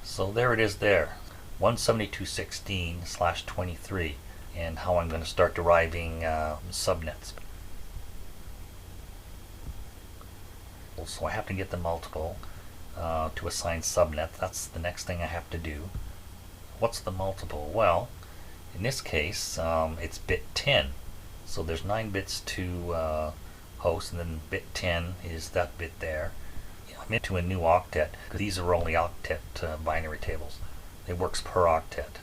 S1: So there it is there, 172.16/23, and how I'm going to start deriving subnets. So I have to get the multiple to assign subnet. That's the next thing I have to do. What's the multiple? Well, in this case, it's bit 10. So there's 9 bits to host, and then bit 10 is that bit there. I'm into a new octet, because these are only octet binary tables. It works per octet.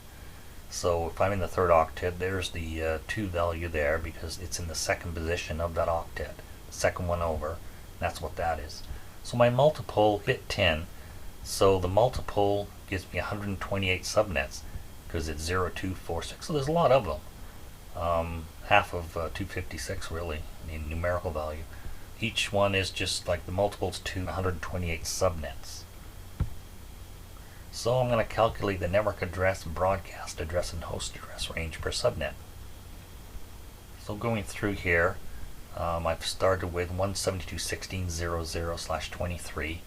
S1: So if I'm in the third octet, there's the 2 value there, because it's in the second position of that octet. Second one over. That's what that is. So my multiple, bit 10, so the multiple gives me 128 subnets, because it's 0, 2, 4, 6. So there's a lot of them. Half of 256 really, in numerical value. Each one is just like the multiples to 128 subnets. So I'm going to calculate the network address, broadcast address, and host address range per subnet. So going through here, I've started with 172.16.00/23.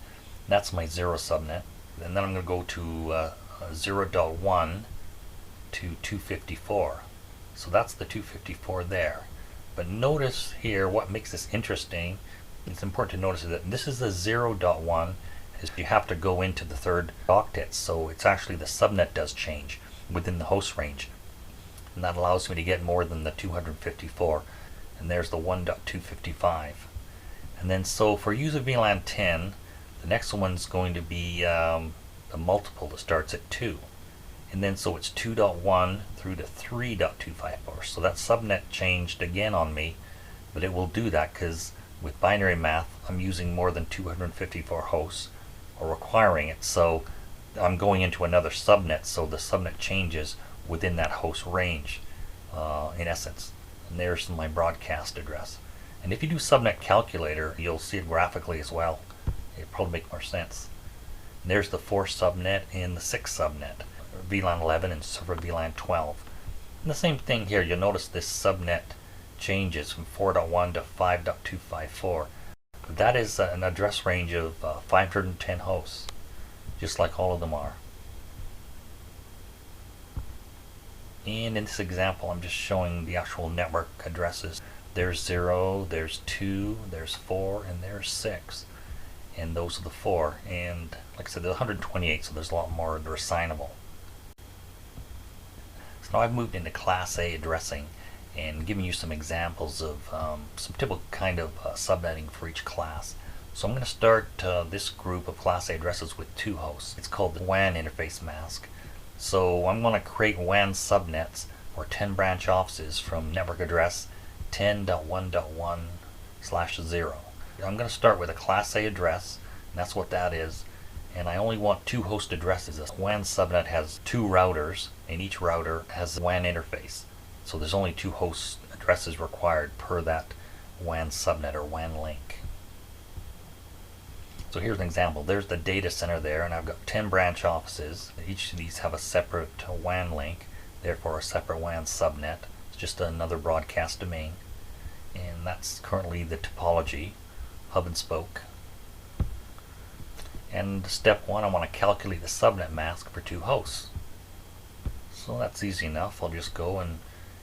S1: That's my 0 subnet. And then I'm going to go to 0.1 to 254. So that's the 254 there. But notice here what makes this interesting. It's important to notice that this is the 0.1, is you have to go into the third octet. So it's actually the subnet does change within the host range. And that allows me to get more than the 254. And there's the 1.255. And then so for user VLAN 10, the next one's going to be a multiple that starts at 2. And then so it's 2.1 through to 3.254. So that subnet changed again on me, but it will do that because with binary math, I'm using more than 254 hosts, or requiring it. So I'm going into another subnet, so the subnet changes within that host range, in essence. And there's my broadcast address. And if you do subnet calculator, you'll see it graphically as well. It'll probably make more sense. And there's the 4 subnet and the 6 subnet, VLAN 11 and server VLAN 12. And the same thing here, you'll notice this subnet changes from 4.1 to 5.254. That is an address range of 510 hosts, just like all of them are. And in this example, I'm just showing the actual network addresses. There's 0, there's 2, there's 4, and there's 6. And those are the 4. And like I said, there's 128, so there's a lot more that are assignable. So now I've moved into Class A addressing and giving you some examples of some typical kind of subnetting for each class. So I'm going to start this group of Class A addresses with 2 hosts. It's called the WAN interface mask. So I'm going to create WAN subnets, or 10 branch offices, from network address 10.1.1/0. I'm going to start with a Class A address, and that's what that is. And I only want 2 host addresses. This WAN subnet has 2 routers, and each router has a WAN interface. So there's only 2 host addresses required per that WAN subnet or WAN link. So here's an example. There's the data center there, and I've got 10 branch offices. Each of these have a separate WAN link, therefore a separate WAN subnet. It's just another broadcast domain. And that's currently the topology, hub and spoke. And step 1, I want to calculate the subnet mask for 2 hosts. So that's easy enough. I'll just go, and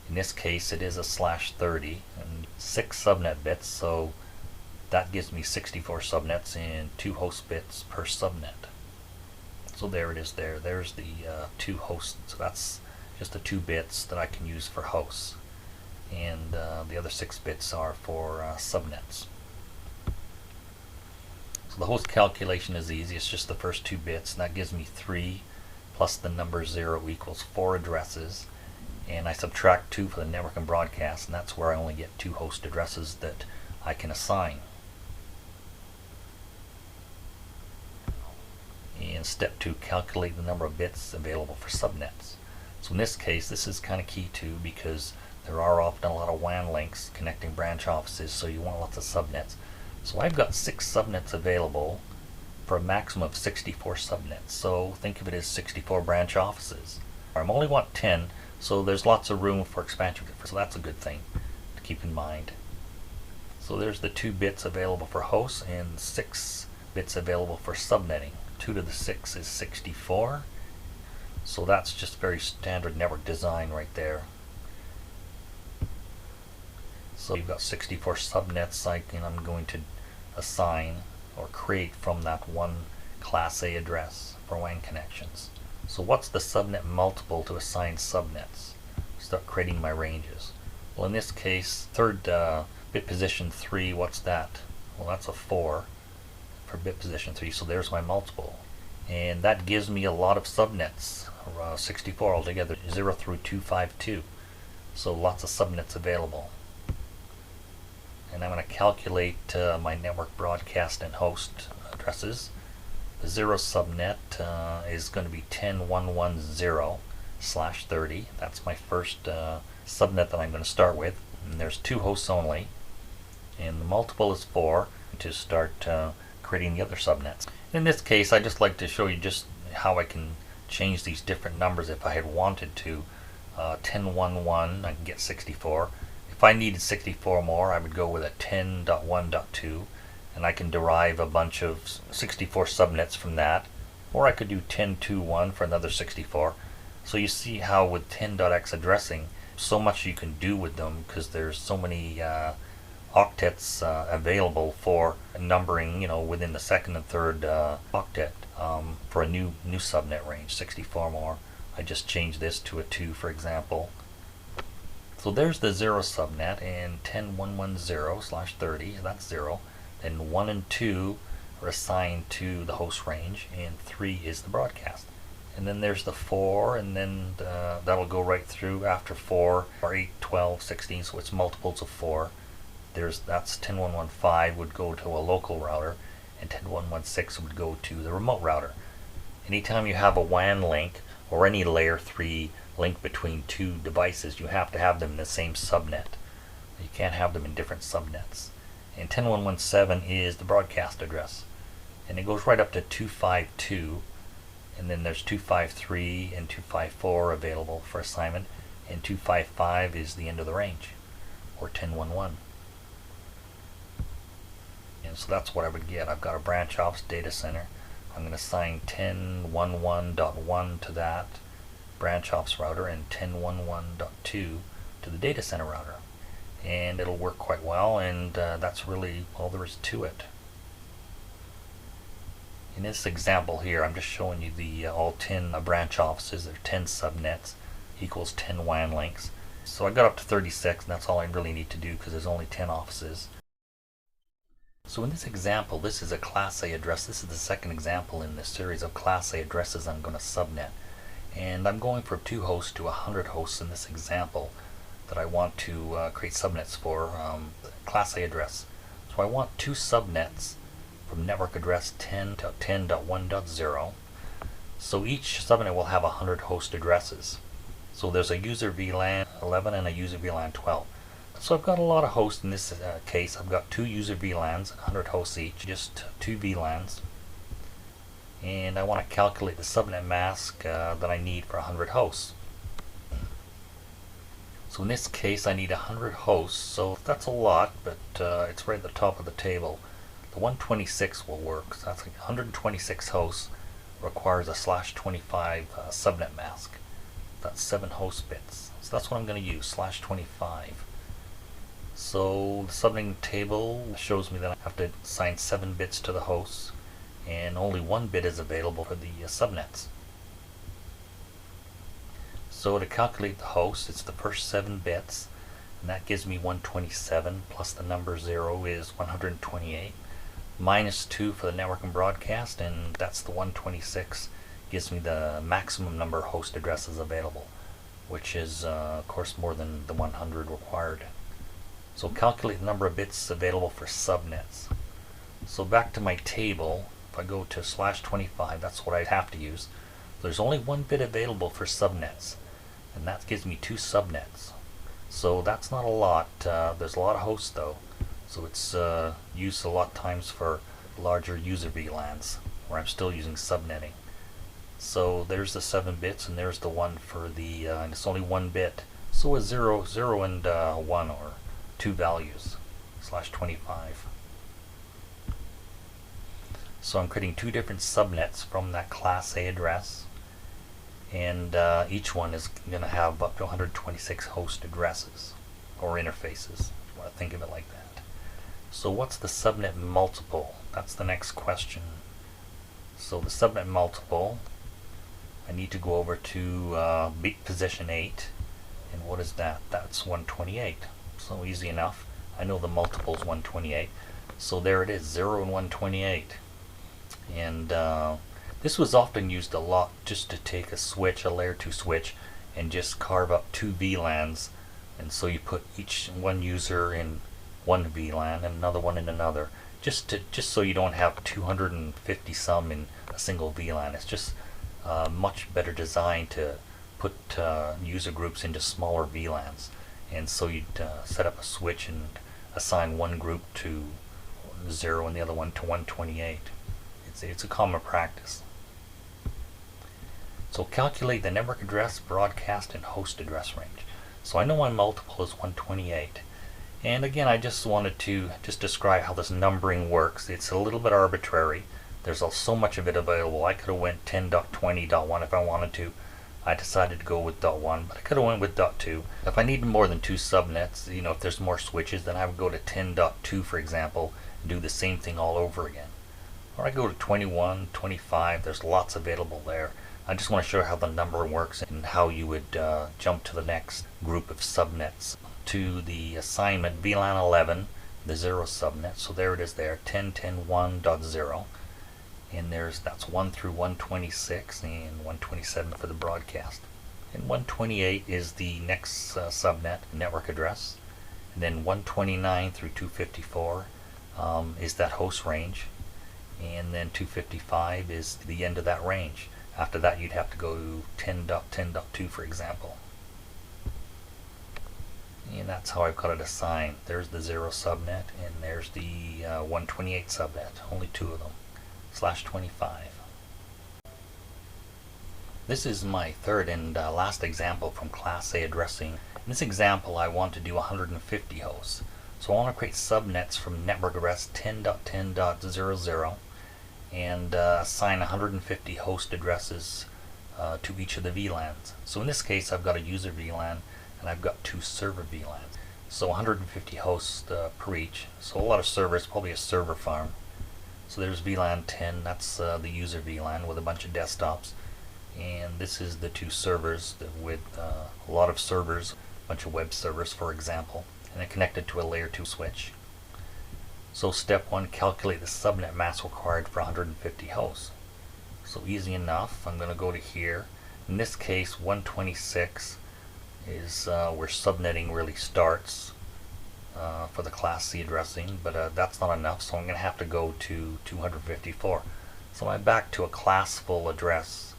S1: in this case it is a /30 and 6 subnet bits, so that gives me 64 subnets and 2 host bits per subnet. So there it is there. There's the 2 hosts. So that's just the 2 bits that I can use for hosts. And the other 6 bits are for subnets. So the host calculation is easy. It's just the first 2 bits, and that gives me 3 plus the number 0 equals 4 addresses. And I subtract 2 for the network and broadcast, and that's where I only get 2 host addresses that I can assign. And step 2, calculate the number of bits available for subnets. So in this case, this is kind of key too, because there are often a lot of WAN links connecting branch offices, so you want lots of subnets. So I've got 6 subnets available for a maximum of 64 subnets. So think of it as 64 branch offices. I only want 10, so there's lots of room for expansion. So that's a good thing to keep in mind. So there's the 2 bits available for hosts and 6 bits available for subnetting. 2 to the 6 is 64. So that's just very standard network design right there. So you've got 64 subnets I'm going to assign or create from that one Class A address for WAN connections. So what's the subnet multiple to assign subnets? Start creating my ranges. Well, in this case, third bit position 3, what's that? Well, that's a 4 for bit position 3, so there's my multiple. And that gives me a lot of subnets, 64 altogether, 0 through 252. So lots of subnets available. And I'm going to calculate my network broadcast and host addresses. The 0 subnet is going to be 10.110/30. That's my first subnet that I'm going to start with. And there's 2 hosts only. And the multiple is 4 to start creating the other subnets. In this case, I just like to show you just how I can change these different numbers if I had wanted to. 10.1.1, I can get 64. If I needed 64 more, I would go with a 10.1.2, and I can derive a bunch of 64 subnets from that. Or I could do 10.2.1 for another 64. So you see how with 10.x addressing, so much you can do with them, because there's so many octets available for numbering, within the second and third octet for a new subnet range, 64 more. I just changed this to a 2, for example. So there's the 0 subnet, and 10.110/30, that's 0. Then 1 and 2 are assigned to the host range, and 3 is the broadcast. And then there's the 4, and then that'll go right through after 4, or 8, 12, 16, so it's multiples of 4. That's 10.1.15 would go to a local router, and 10.1.16 would go to the remote router. Anytime you have a WAN link or any layer 3 link between 2 devices, you have to have them in the same subnet. You can't have them in different subnets. And 10.1.17 is the broadcast address. And it goes right up to 252, and then there's 253 and 254 available for assignment, and 255 is the end of the range, or 10.1.1. And so that's what I would get. I've got a branch office data center. I'm going to assign 10.1.1.1 to that branch office router, and 10.1.1.2 to the data center router. And it'll work quite well, and that's really all there is to it. In this example here, I'm just showing you the all 10 branch offices. There are 10 subnets equals 10 WAN links. So I got up to 36, and that's all I really need to do because there's only 10 offices. So in this example, this is a Class A address. This is the second example in this series of Class A addresses I'm going to subnet. And I'm going from 2 hosts to 100 hosts in this example that I want to create subnets for Class A address. So I want 2 subnets from network address 10 to 10.1.0. So each subnet will have 100 host addresses. So there's a user VLAN 11 and a user VLAN 12. So I've got a lot of hosts in this case. I've got 2 user VLANs, 100 hosts each, just 2 VLANs. And I want to calculate the subnet mask that I need for 100 hosts. So in this case I need 100 hosts, so that's a lot, but it's right at the top of the table. The 126 will work, so that's like 126 hosts requires a /25 subnet mask. That's 7 host bits. So that's what I'm going to use, /25. So the subnetting table shows me that I have to assign 7 bits to the hosts, and only 1 bit is available for the subnets. So to calculate the host, it's the first 7 bits, and that gives me 127, plus the number 0 is 128, minus 2 for the network and broadcast, and that's the 126, gives me the maximum number of host addresses available, which is of course more than the 100 required. So calculate the number of bits available for subnets. So back to my table, if I go to /25, that's what I'd have to use. There's only 1 bit available for subnets, and that gives me 2 subnets. So that's not a lot. There's a lot of hosts though, so it's used a lot of times for larger user VLANs where I'm still using subnetting. So there's the 7 bits, and there's the 1 for the and it's only 1 bit, so a 0 and 1, or 2 values, /25. So I'm creating 2 different subnets from that class A address, and each one is going to have up to 126 host addresses or interfaces, if you want to think of it like that. So what's the subnet multiple? That's the next question. So the subnet multiple, I need to go over to beat position 8, and what is that? That's 128. So easy enough. I know the multiple is 128. So there it is, 0 and 128. And this was often used a lot just to take a switch, a layer 2 switch, and just carve up 2 VLANs, and so you put each one user in one VLAN and another one in another, just so you don't have 250 some in a single VLAN. It's just much better designed to put user groups into smaller VLANs, and so you'd set up a switch and assign one group to 0 and the other one to 128. It's a common practice. So calculate the network address, broadcast, and host address range. So I know my multiple is 128. And again, I just wanted to just describe how this numbering works. It's a little bit arbitrary. There's so much of it available. I could have went 10.20.1 if I wanted to. I decided to go with .1, but I could have went with .2. If I needed more than 2 subnets, if there's more switches, then I would go to 10.2, for example, and do the same thing all over again. Or I go to 21, 25, there's lots available there. I just want to show how the number works and how you would jump to the next group of subnets. To the assignment, VLAN 11, the 0 subnet, so there it is there, 10.10.1.0. And that's 1 through 126 and 127 for the broadcast. And 128 is the next subnet network address. And then 129 through 254 is that host range. And then 255 is the end of that range. After that you'd have to go to 10.10.2, for example. And that's how I've got it assigned. There's the 0 subnet, and there's the 128 subnet, only 2 of them, /25. This is my third and last example from Class A addressing. In this example I want to do 150 hosts. So I want to create subnets from network address 10.10.00 and assign 150 host addresses to each of the VLANs. So in this case I've got a user VLAN and I've got 2 server VLANs. So 150 hosts per each. So a lot of servers, probably a server farm. So there's VLAN 10, that's the user VLAN with a bunch of desktops. And this is the 2 servers with a lot of servers, a bunch of web servers, for example, and they're connected to a layer 2 switch. So step 1, calculate the subnet mask required for 150 hosts. So easy enough. I'm going to go to here. In this case, 126 is where subnetting really starts for the Class C addressing, but that's not enough, so I'm going to have to go to 254. So I'm back to a classful address,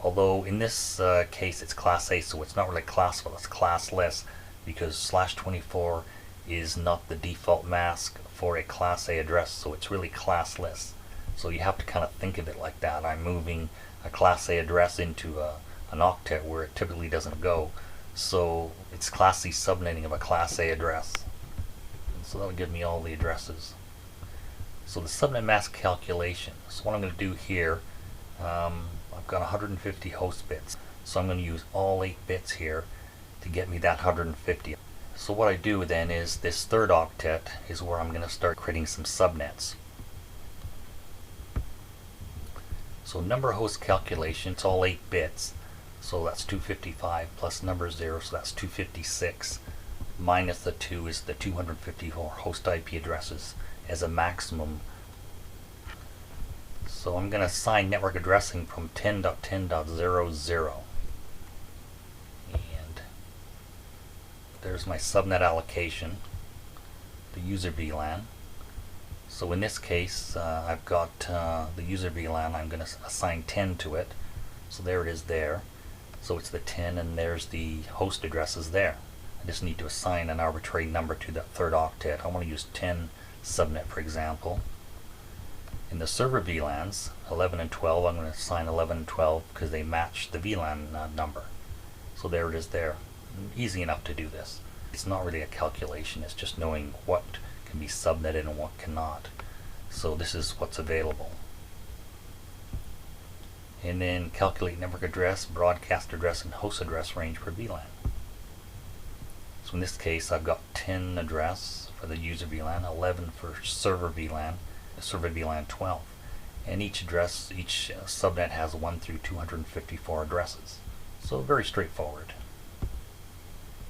S1: although in this case it's Class A, so it's not really classful, it's classless, because /24 is not the default mask for a Class A address, so it's really classless. So you have to kind of think of it like that. I'm moving a Class A address into an octet where it typically doesn't go. So it's Class C subnetting of a Class A address. And so that'll give me all the addresses. So the subnet mask calculation. So what I'm going to do here, I've got 150 host bits. So I'm going to use all 8 bits here to get me that 150. So what I do then is this third octet is where I'm going to start creating some subnets. So number of host calculation, it's all 8 bits. So that's 255 plus number 0, so that's 256. Minus the 2 is the 254 host IP addresses as a maximum. So I'm going to assign network addressing from 10.10.00. And there's my subnet allocation, the user VLAN. So in this case, I've got the user VLAN. I'm going to assign 10 to it. So there it is there. So it's the 10, and there's the host addresses there. I just need to assign an arbitrary number to that third octet. I want to use 10 subnet, for example. In the server VLANs, 11 and 12, I'm going to assign 11 and 12 because they match the VLAN number. So there it is there. Easy enough to do this. It's not really a calculation, it's just knowing what can be subnetted and what cannot. So this is what's available. And then calculate network address, broadcast address, and host address range for VLAN. So in this case, I've got 10 address for the user VLAN, 11 for server VLAN, server VLAN 12. And each address, each subnet has 1 through 254 addresses. So very straightforward.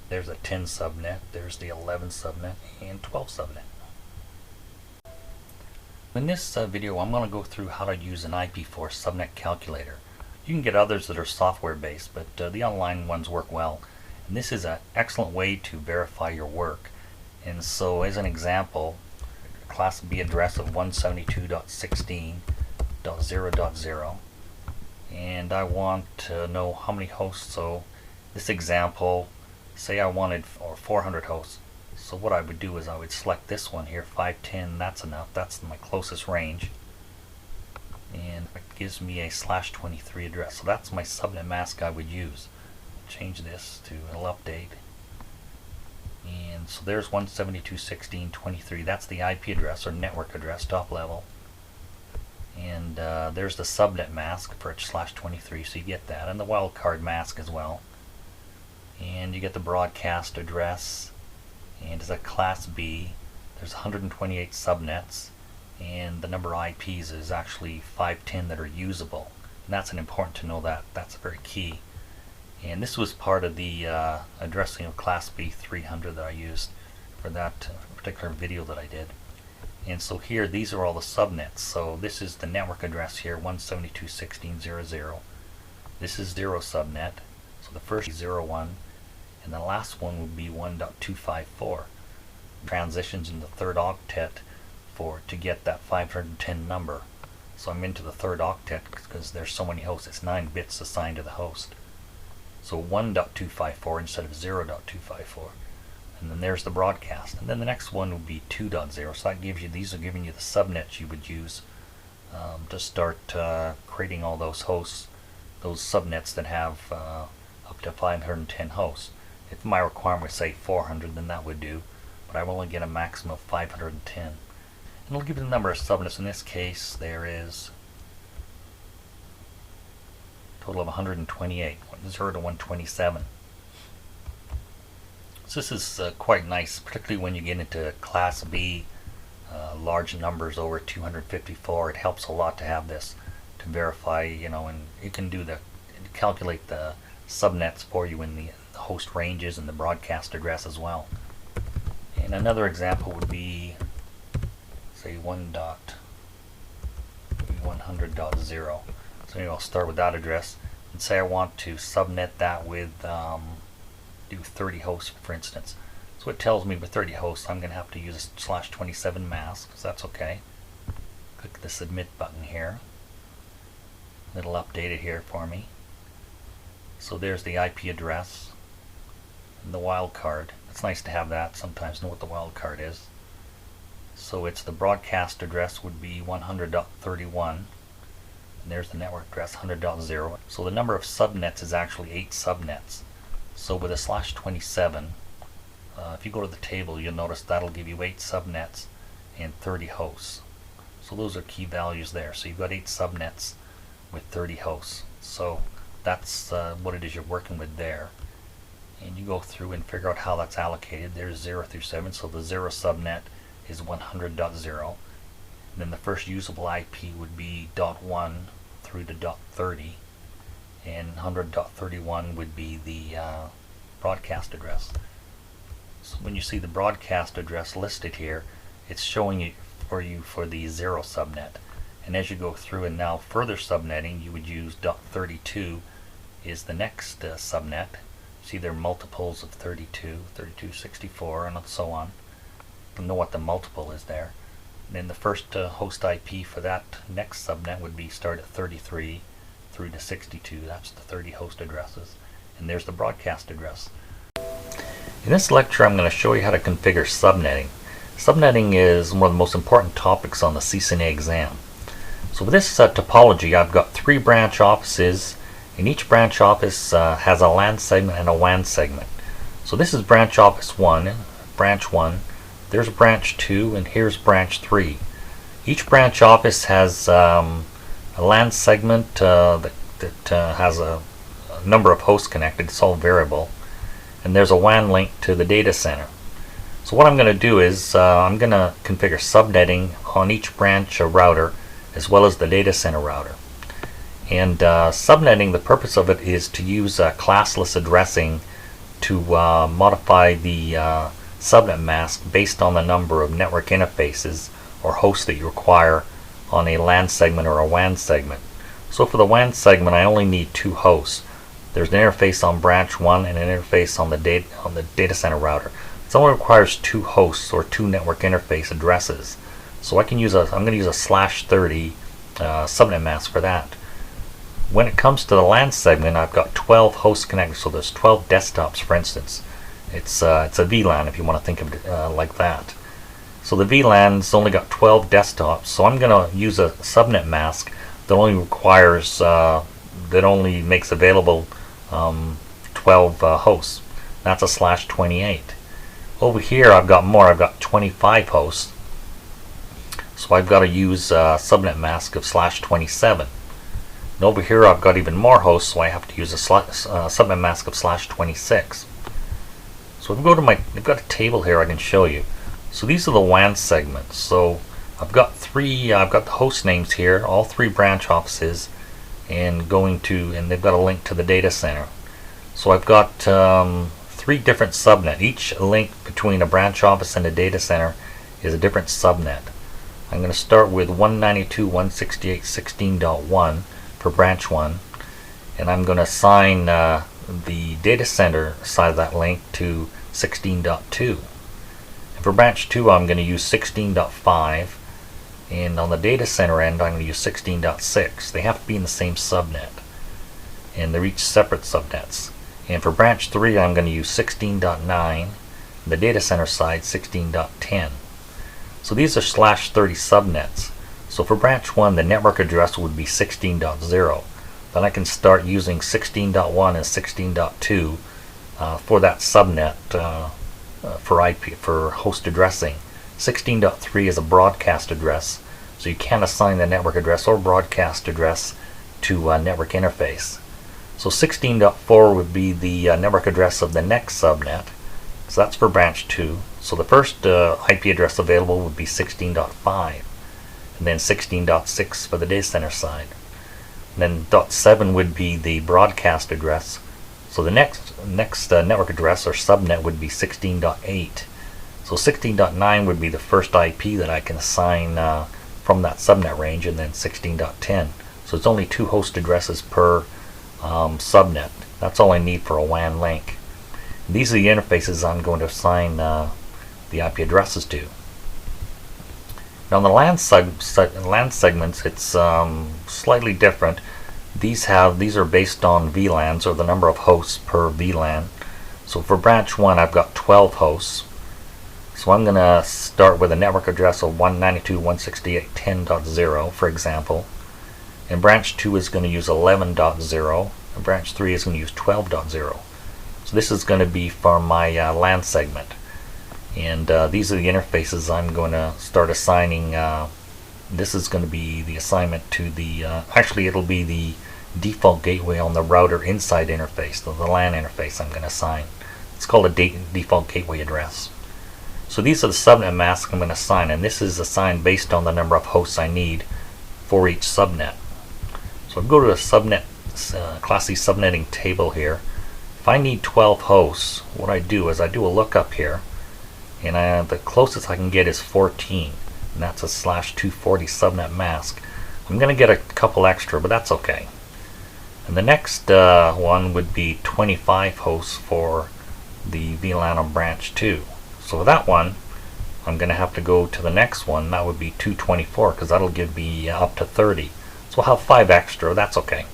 S1: There's a 10 subnet, there's the 11 subnet, and 12 subnet. In this video, I'm going to go through how to use an IP4 subnet calculator. You can get others that are software based, but the online ones work well. And this is an excellent way to verify your work. And so as an example, Class B address of 172.16.0.0, and I want to know how many hosts. So this example, say I wanted 400 hosts. So what I would do is I would select this one here, 510, that's enough, that's my closest range. And it gives me a /23 address. So that's my subnet mask I would use. Change this to, it'll update. And so there's 172.16.23, that's the IP address or network address, top level. And there's the subnet mask for /23, so you get that, and the wildcard mask as well. And you get the broadcast address. And as a Class B, there's 128 subnets, and the number of IPs is actually 510 that are usable. And that's important to know that. That's very key. And this was part of the addressing of Class B 300 that I used for that particular video that I did. And so here, these are all the subnets. So this is the network address here, 172.16.0.0. This is 0 subnet. So the first is 01. And the last one would be 1.254. Transitions in the third octet to get that 510 number. So I'm into the third octet because there's so many hosts. It's 9 bits assigned to the host. So 1.254 instead of 0.254. And then there's the broadcast. And then the next one would be 2.0. So that gives you, these are giving you the subnets you would use to start creating all those hosts, those subnets that have up to 510 hosts. If my requirement was say 400, then that would do, but I will only get a maximum of 510. And it'll give you the number of subnets. In this case, there is a total of 128, 0 to 127. So this is quite nice, particularly when you get into Class B, large numbers over 254. It helps a lot to have this to verify, and you can do calculate the subnets for you in the host ranges and the broadcast address as well. And another example would be, say, 100.0. So I'll start with that address and say I want to subnet that with do 30 hosts, for instance. So it tells me with 30 hosts I'm going to have to use a /27 mask, so that's okay. Click the submit button here. It'll update it here for me. So there's the IP address and the wildcard. It's nice to have that. Sometimes know what the wildcard is. So it's the broadcast address would be 100.31. And there's the network address 100.0. So the number of subnets is actually 8 subnets. So with a /27, if you go to the table, you'll notice that'll give you 8 subnets and 30 hosts. So those are key values there. So you've got 8 subnets with 30 hosts. So that's what it is you're working with there. And you go through and figure out how that's allocated. There's 0 through 7. So the 0 subnet is 100.0. Then the first usable IP would be .1 through to .30. And 100.31 would be the broadcast address. So when you see the broadcast address listed here, it's showing it for you for the 0 subnet. And as you go through and now further subnetting, you would use .32 is the next subnet. See, there are multiples of 32, 32, 64, and so on. You know what the multiple is there. And then the first host IP for that next subnet would be start at 33 through to 62. That's the 30 host addresses. And there's the broadcast address. In this lecture, I'm going to show you how to configure subnetting. Subnetting is one of the most important topics on the CCNA exam. So with this topology, I've got 3 branch offices, and each branch office has a LAN segment and a WAN segment. So this is branch office 1, branch 1, there's branch 2, and here's branch 3. Each branch office has a LAN segment that has a number of hosts connected. It's all variable. And there's a WAN link to the data center. So what I'm going to do is I'm going to configure subnetting on each branch router as well as the data center router. And subnetting, the purpose of it is to use classless addressing to modify the subnet mask based on the number of network interfaces or hosts that you require on a LAN segment or a WAN segment. So for the WAN segment, I only need 2 hosts. There's an interface on branch 1 and an interface on the data center router. It only requires 2 hosts or 2 network interface addresses. So I'm going to use a /30 subnet mask for that. When it comes to the LAN segment, I've got 12 hosts connected. So there's 12 desktops, for instance. It's a VLAN if you want to think of it like that. So the VLAN's only got 12 desktops. So I'm going to use a subnet mask that only requires that only makes available 12 hosts. That's a /28. Over here I've got more. I've got 25 hosts. So I've got to use a subnet mask of /27. And over here I've got even more hosts, so I have to use a subnet mask of /26. So if we go to I've got a table here I can show you. So these are the WAN segments. So I've got the host names here, all 3 branch offices, and they've got a link to the data center. So I've got 3 different subnet. Each link between a branch office and a data center is a different subnet. I'm going to start with 192.168.16.1 for branch 1, and I'm going to assign the data center side of that link to 16.2. And for branch 2, I'm going to use 16.5, and on the data center end, I'm going to use 16.6. They have to be in the same subnet, and they're each separate subnets. And for branch 3, I'm going to use 16.9, the data center side 16.10. So these are /30 subnets. So for branch 1, the network address would be 16.0. Then I can start using 16.1 and 16.2 for that subnet for host addressing. 16.3 is a broadcast address, so you can't assign the network address or broadcast address to a network interface. So 16.4 would be the network address of the next subnet. So that's for branch 2. So the first IP address available would be 16.5, and then 16.6 for the data center side. And then .7 would be the broadcast address. So the next network address or subnet would be 16.8. So 16.9 would be the first IP that I can assign from that subnet range, and then 16.10. So it's only 2 host addresses per subnet. That's all I need for a WAN link. And these are the interfaces I'm going to assign the IP addresses to. Now on the LAN segments, it's slightly different. These are based on VLANs, or the number of hosts per VLAN. So for branch 1 I've got 12 hosts. So I'm going to start with a network address of 192.168.10.0 for example. And branch 2 is going to use 11.0 and branch 3 is going to use 12.0. So this is going to be for my LAN segment. And these are the interfaces I'm going to start assigning. This is going to be the assignment to the, actually it'll be the default gateway on the router inside interface, the LAN interface I'm going to assign. It's called a default gateway address. So these are the subnet masks I'm going to assign, and this is assigned based on the number of hosts I need for each subnet. So I'll go to the subnet, Class C subnetting table here. If I need 12 hosts, what I do is I do a lookup here, and the closest I can get is 14, and that's a /240 subnet mask. I'm going to get a couple extra, but that's okay. And the next one would be 25 hosts for the VLAN on branch 2. So for that one, I'm going to have to go to the next one. That would be 224 because that'll give me up to 30. So I'll have 5 extra. That's okay.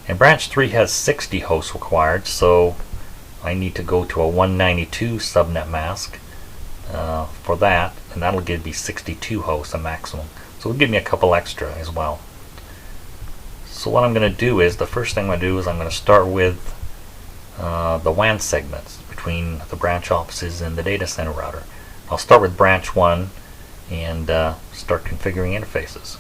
S1: And branch 3 has 60 hosts required, so I need to go to a 192 subnet mask for that, and that'll give me 62 hosts a maximum. So it'll give me a couple extra as well. So what I'm going to do is, the first thing I'm going to do is I'm going to start with the WAN segments between the branch offices and the data center router. I'll start with branch 1 and start configuring interfaces.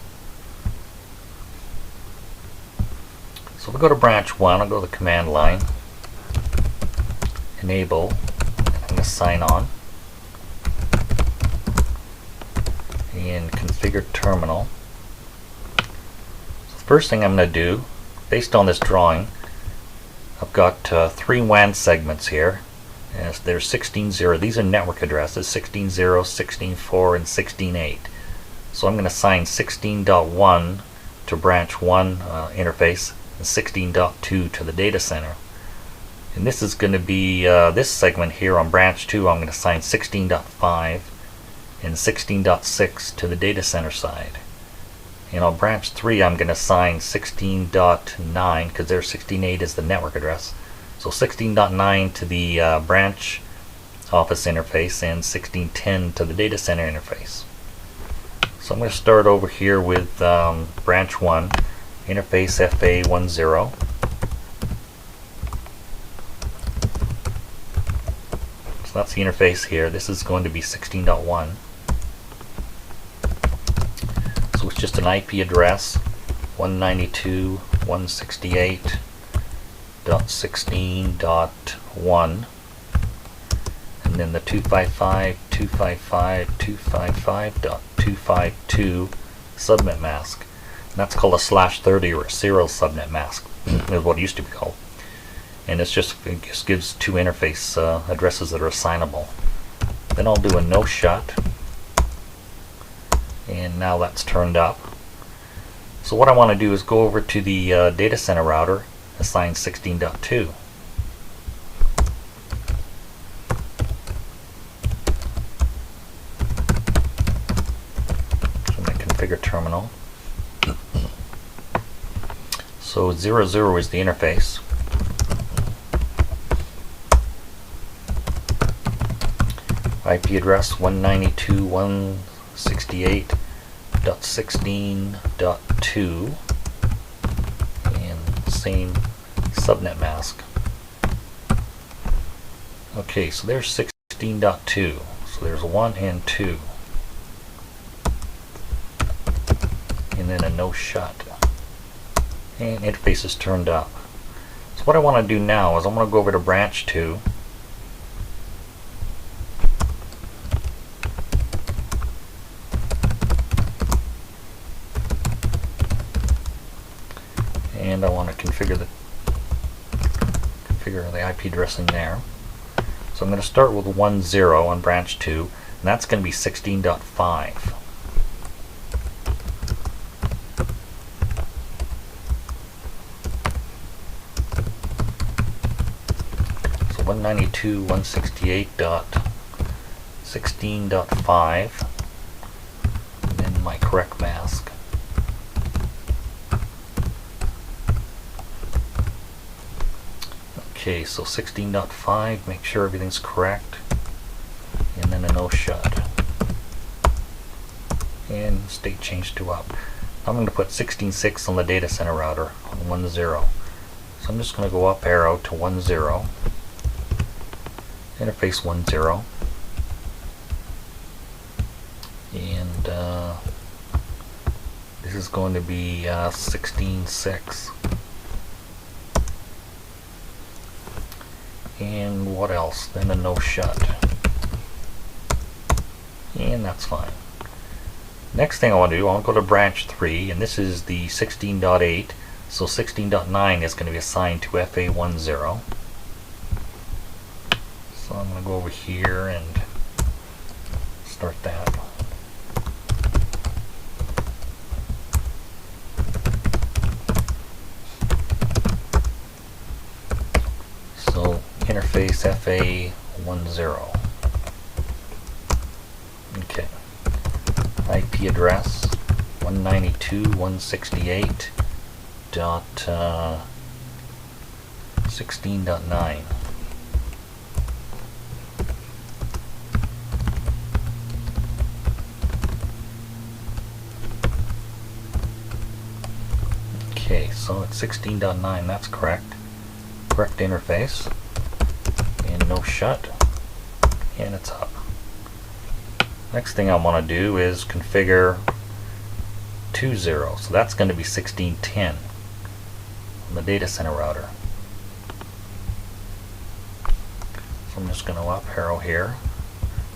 S1: So we'll go to branch 1, I'll go to the command line, enable, I'm going to sign on, and configure terminal. So the first thing I'm going to do, based on this drawing, I've got 3 WAN segments here. Yes, there's 16.0. These are network addresses, 16.0, 16.4, and 16.8. So I'm going to assign 16.1 to branch 1 interface and 16.2 to the data center. And this is going to be this segment here on branch 2. I'm going to assign 16.5 and 16.6 to the data center side. And on branch 3 I'm going to assign 16.9 because their 16.8 is the network address. So 16.9 to the branch office interface and 16.10 to the data center interface. So I'm going to start over here with branch 1, interface FA10. So that's the interface here. This is going to be 16.1. So it's just an IP address, 192.168.16.1, and then the 255.255.255.252 subnet mask. And that's called a /30 or a serial subnet mask, is what it used to be called. And it just gives 2 interface addresses that are assignable. Then I'll do a no shut, and now that's turned up. So what I want to do is go over to the data center router, assign 16.2. So I'm going to configure terminal. So 00 is the interface. IP address 192.168.16.2 and same subnet mask. Okay, so there's 16.2. So there's 1 and 2. And then a no shut. And interface is turned up. So what I want to do now is I'm going to go over to branch 2. And I want to configure the IP addressing there. So I'm going to start with 10 on branch 2, and that's going to be 16.5. So 192.168.16.5, and then my correct mask. Okay, so 16.5, make sure everything's correct, and then a no shut, and state change to up. I'm going to put 16.6 on the data center router on 10. So I'm just going to go up arrow to 10, interface 10, and this is going to be 16.6. And what else? Then a no shut. And that's fine. Next thing I want to do, I want to go to branch 3, and this is the 16.8. So 16.9 is going to be assigned to FA10. So I'm going to go over here and start that. So interface FA10. Okay. IP address 192.168.16.9. Okay, so it's 16.9, that's correct. Correct interface. And no shut. And it's up. Next thing I want to do is configure 20. So that's going to be 16.10 on the data center router. So I'm just going to up arrow here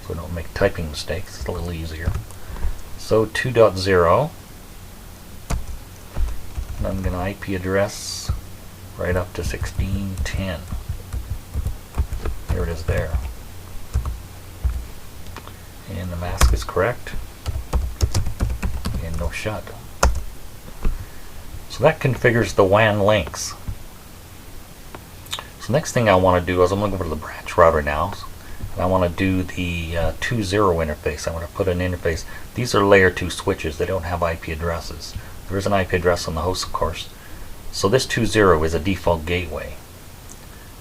S1: so I don't make typing mistakes. It's a little easier. So 2.0. And I'm going to IP address right up to 16.10. There it is there. And the mask is correct. And no shut. So that configures the WAN links. So next thing I want to do is I'm going to go over to the branch router now. And I want to do the 2.0 interface. I want to put an interface. These are layer 2 switches. They don't have IP addresses. There is an IP address on the host, of course. So this 2.0 is a default gateway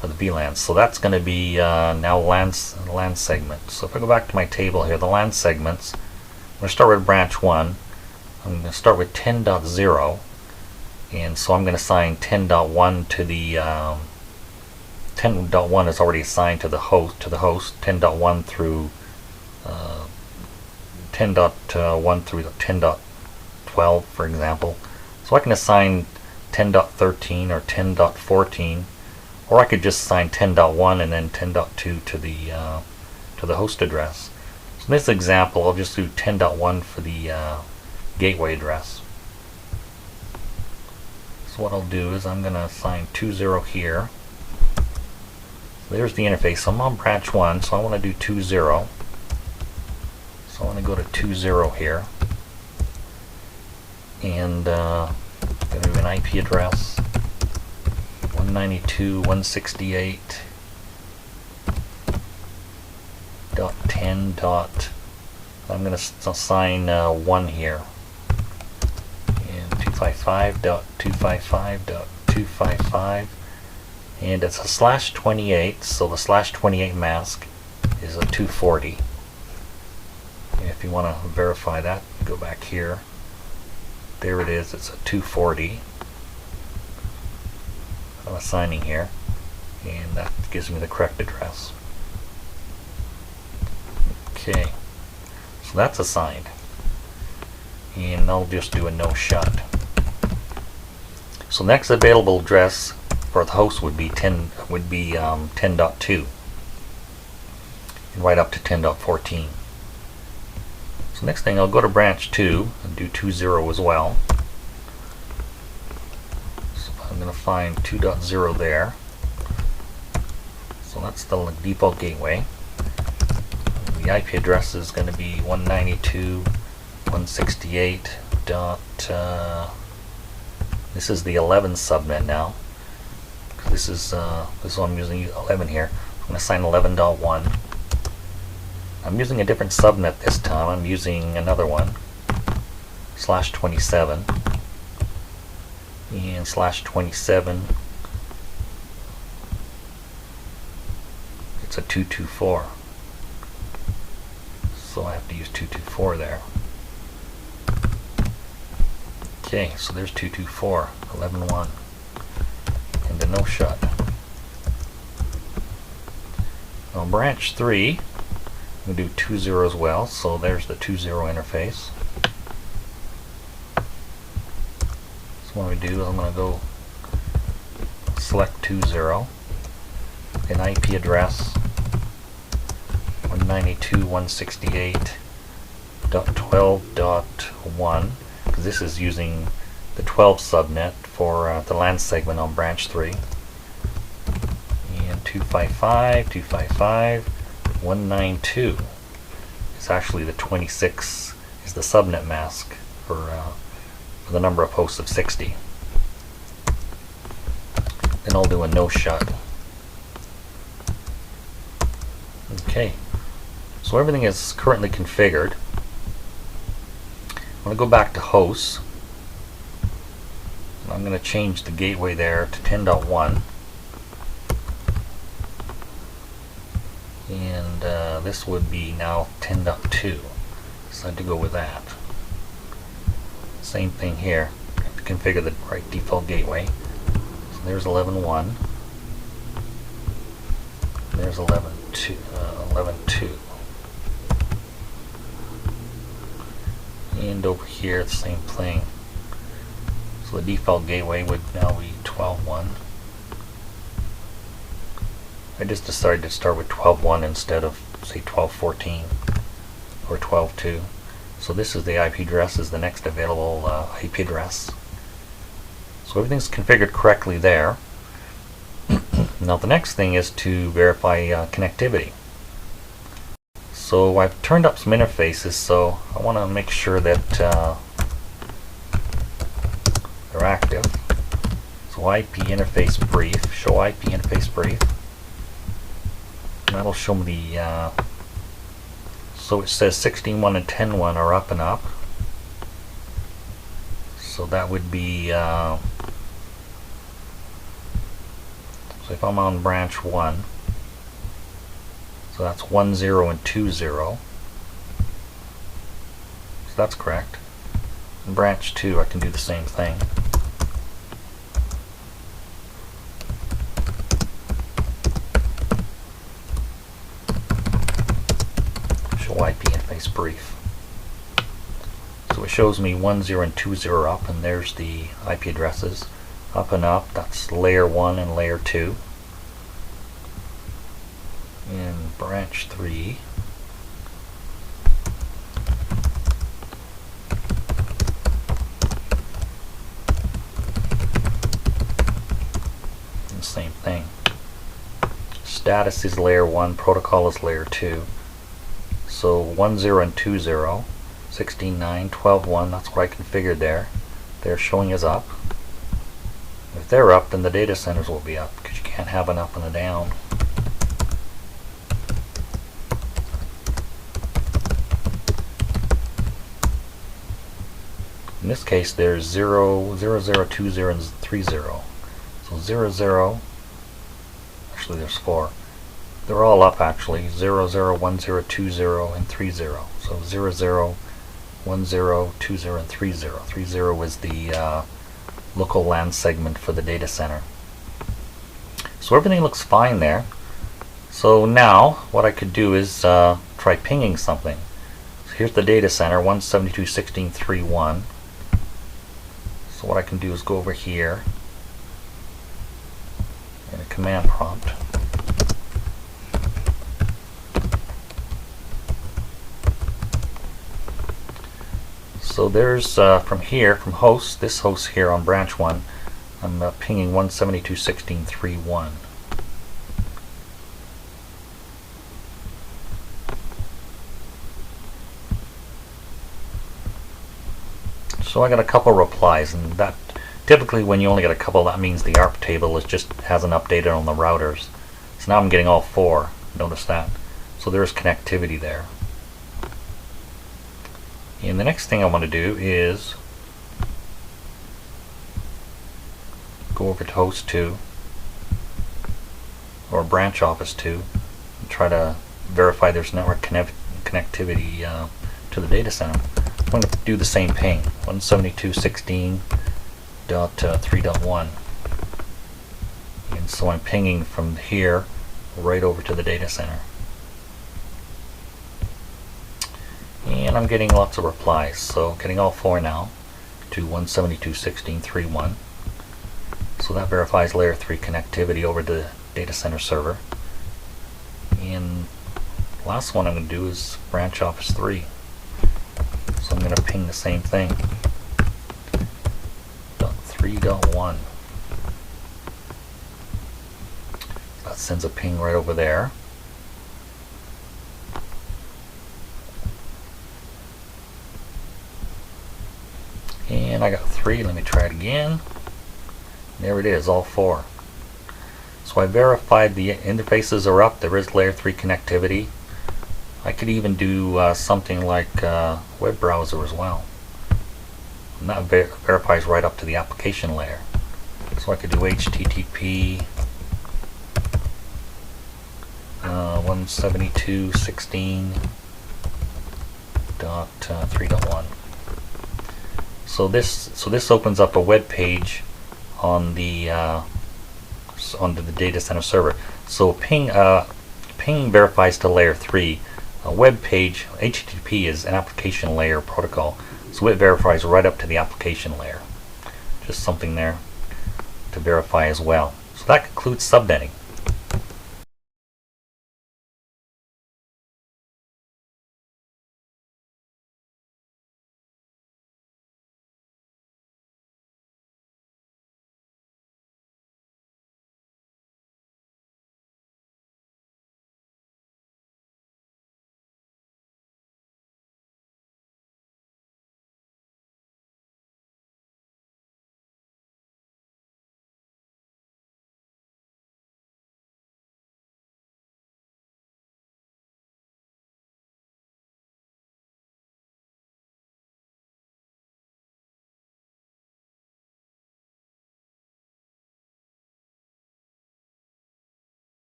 S1: for the VLANs. So that's going to be now LAN segment. So if I go back to my table here, the LAN segments, I'm going to start with branch 1. I'm going to start with 10.0, and so I'm going to assign 10.1 to the 10.1 is already assigned to the host. 10.1 through 10.1 through 10.12, for example. So I can assign 10.13 or 10.14. Or I could just assign 10.1 and then 10.2 to the host address. So in this example, I'll just do 10.1 for the gateway address. So what I'll do is I'm going to assign 2.0 here. There's the interface. So I'm on branch 1, so I want to do 2.0. So I want to go to 2.0 here. And I'm going to do an IP address. 192.168.10. I'm going to assign 1 here. And 255.255.255. And it's a /28, so the /28 mask is a 240. And if you want to verify that, go back here. There it is, it's a 240. I'm assigning here, and that gives me the correct address. Okay, so that's assigned, and I'll just do a no shut. So next available address for the host would be 10.2, and right up to 10.14. So next thing, I'll go to branch 2 and do 2.0 as well. I'm going to find 2.0 there. So that's the default gateway. The IP address is going to be 192.168. This is the 11 subnet now. This is one I'm using 11 here. I'm going to assign 11.1. I'm using a different subnet this time. I'm using another one, /27. And /27 looks at 224. So I have to use 224 there. Okay, so there's 224, 11-1, and a no shot. On branch 3, I'm going to do 2-0 as well, so there's the 2-0 interface. So what I'm going to do is I'm going to go select 2-0, an IP address 192.168.12.1, because this is using the 12 subnet for the LAN segment on branch 3. And 255.192 is actually the 26 is the subnet mask for the number of hosts of 60. Then I'll do a no shut. Okay, so everything is currently configured. I'm going to go back to hosts. I'm going to change the gateway there to 10.1. And this would be now 10.2. So I had to go with that. Same thing here. I have to configure the right default gateway. So there's 11.1. There's 11.2. 11.2. And over here, it's the same thing. So the default gateway would now be 12.1. I just decided to start with 12.1 instead of, say, 12.14 or 12.2. So this is the IP address, is the next available IP address. So everything's configured correctly there. Now the next thing is to verify connectivity. So I've turned up some interfaces, so I want to make sure that they're active. So IP interface brief, show IP interface brief. And that'll show me the, so it says 16.1 and 10.1 are up and up. So that would be, so if I'm on branch 1, so that's 1.0 and 2.0. So that's correct. In branch 2, I can do the same thing. Show IP interface brief. So it shows me 1.0 and 2.0 up, and there's the IP addresses. Up and up, that's layer 1 and layer 2. In branch 3, and same thing. Status is layer 1, protocol is layer 2. So 1.0 and 2.0, 16.9, 12.1, that's what I configured there. They're showing as up. If they're up, then the data centers will be up, because you can't have an up and a down. In this case, there's 0, 0, 0, 2, 0, and 3, 0. So 0, 0, actually there's 4. They're all up actually, 0, 0, 1, 0, 2, 0, and 3, 0. So 0, 0, 1, 0, 2, 0, and 3, 0. 3, 0 was the local LAN segment for the data center. So everything looks fine there. So now, what I could do is try pinging something. So here's the data center, 172.16.3.1. So what I can do is go over here in a command prompt. So there's from here, from host, this host here on branch 1, I'm pinging 172.16.3.1. So I got a couple replies, and that typically when you only get a couple, that means the ARP table is just hasn't updated on the routers. So now I'm getting all 4. Notice that. So there's connectivity there. And the next thing I want to do is go over to host 2 or branch office 2 and try to verify there's network connectivity to the data center. I'm going to do the same ping, 172.16.3.1. And so I'm pinging from here right over to the data center. And I'm getting lots of replies, so getting all 4 now to 172.16.3.1. So that verifies layer 3 connectivity over the data center server. And last one I'm going to do is branch office 3. So I'm going to ping the same thing. .3.1. That sends a ping right over there. And I got 3. Let me try it again. There it is, all 4. So I verified the interfaces are up. There is layer 3 connectivity. I could even do something like web browser as well. And that verifies right up to the application layer. So I could do HTTP 172.16.3.1. So this opens up a web page on the onto the data center server. So ping verifies to layer 3. A web page, HTTP, is an application layer protocol, so it verifies right up to the application layer. Just something there to verify as well. So that concludes subnetting.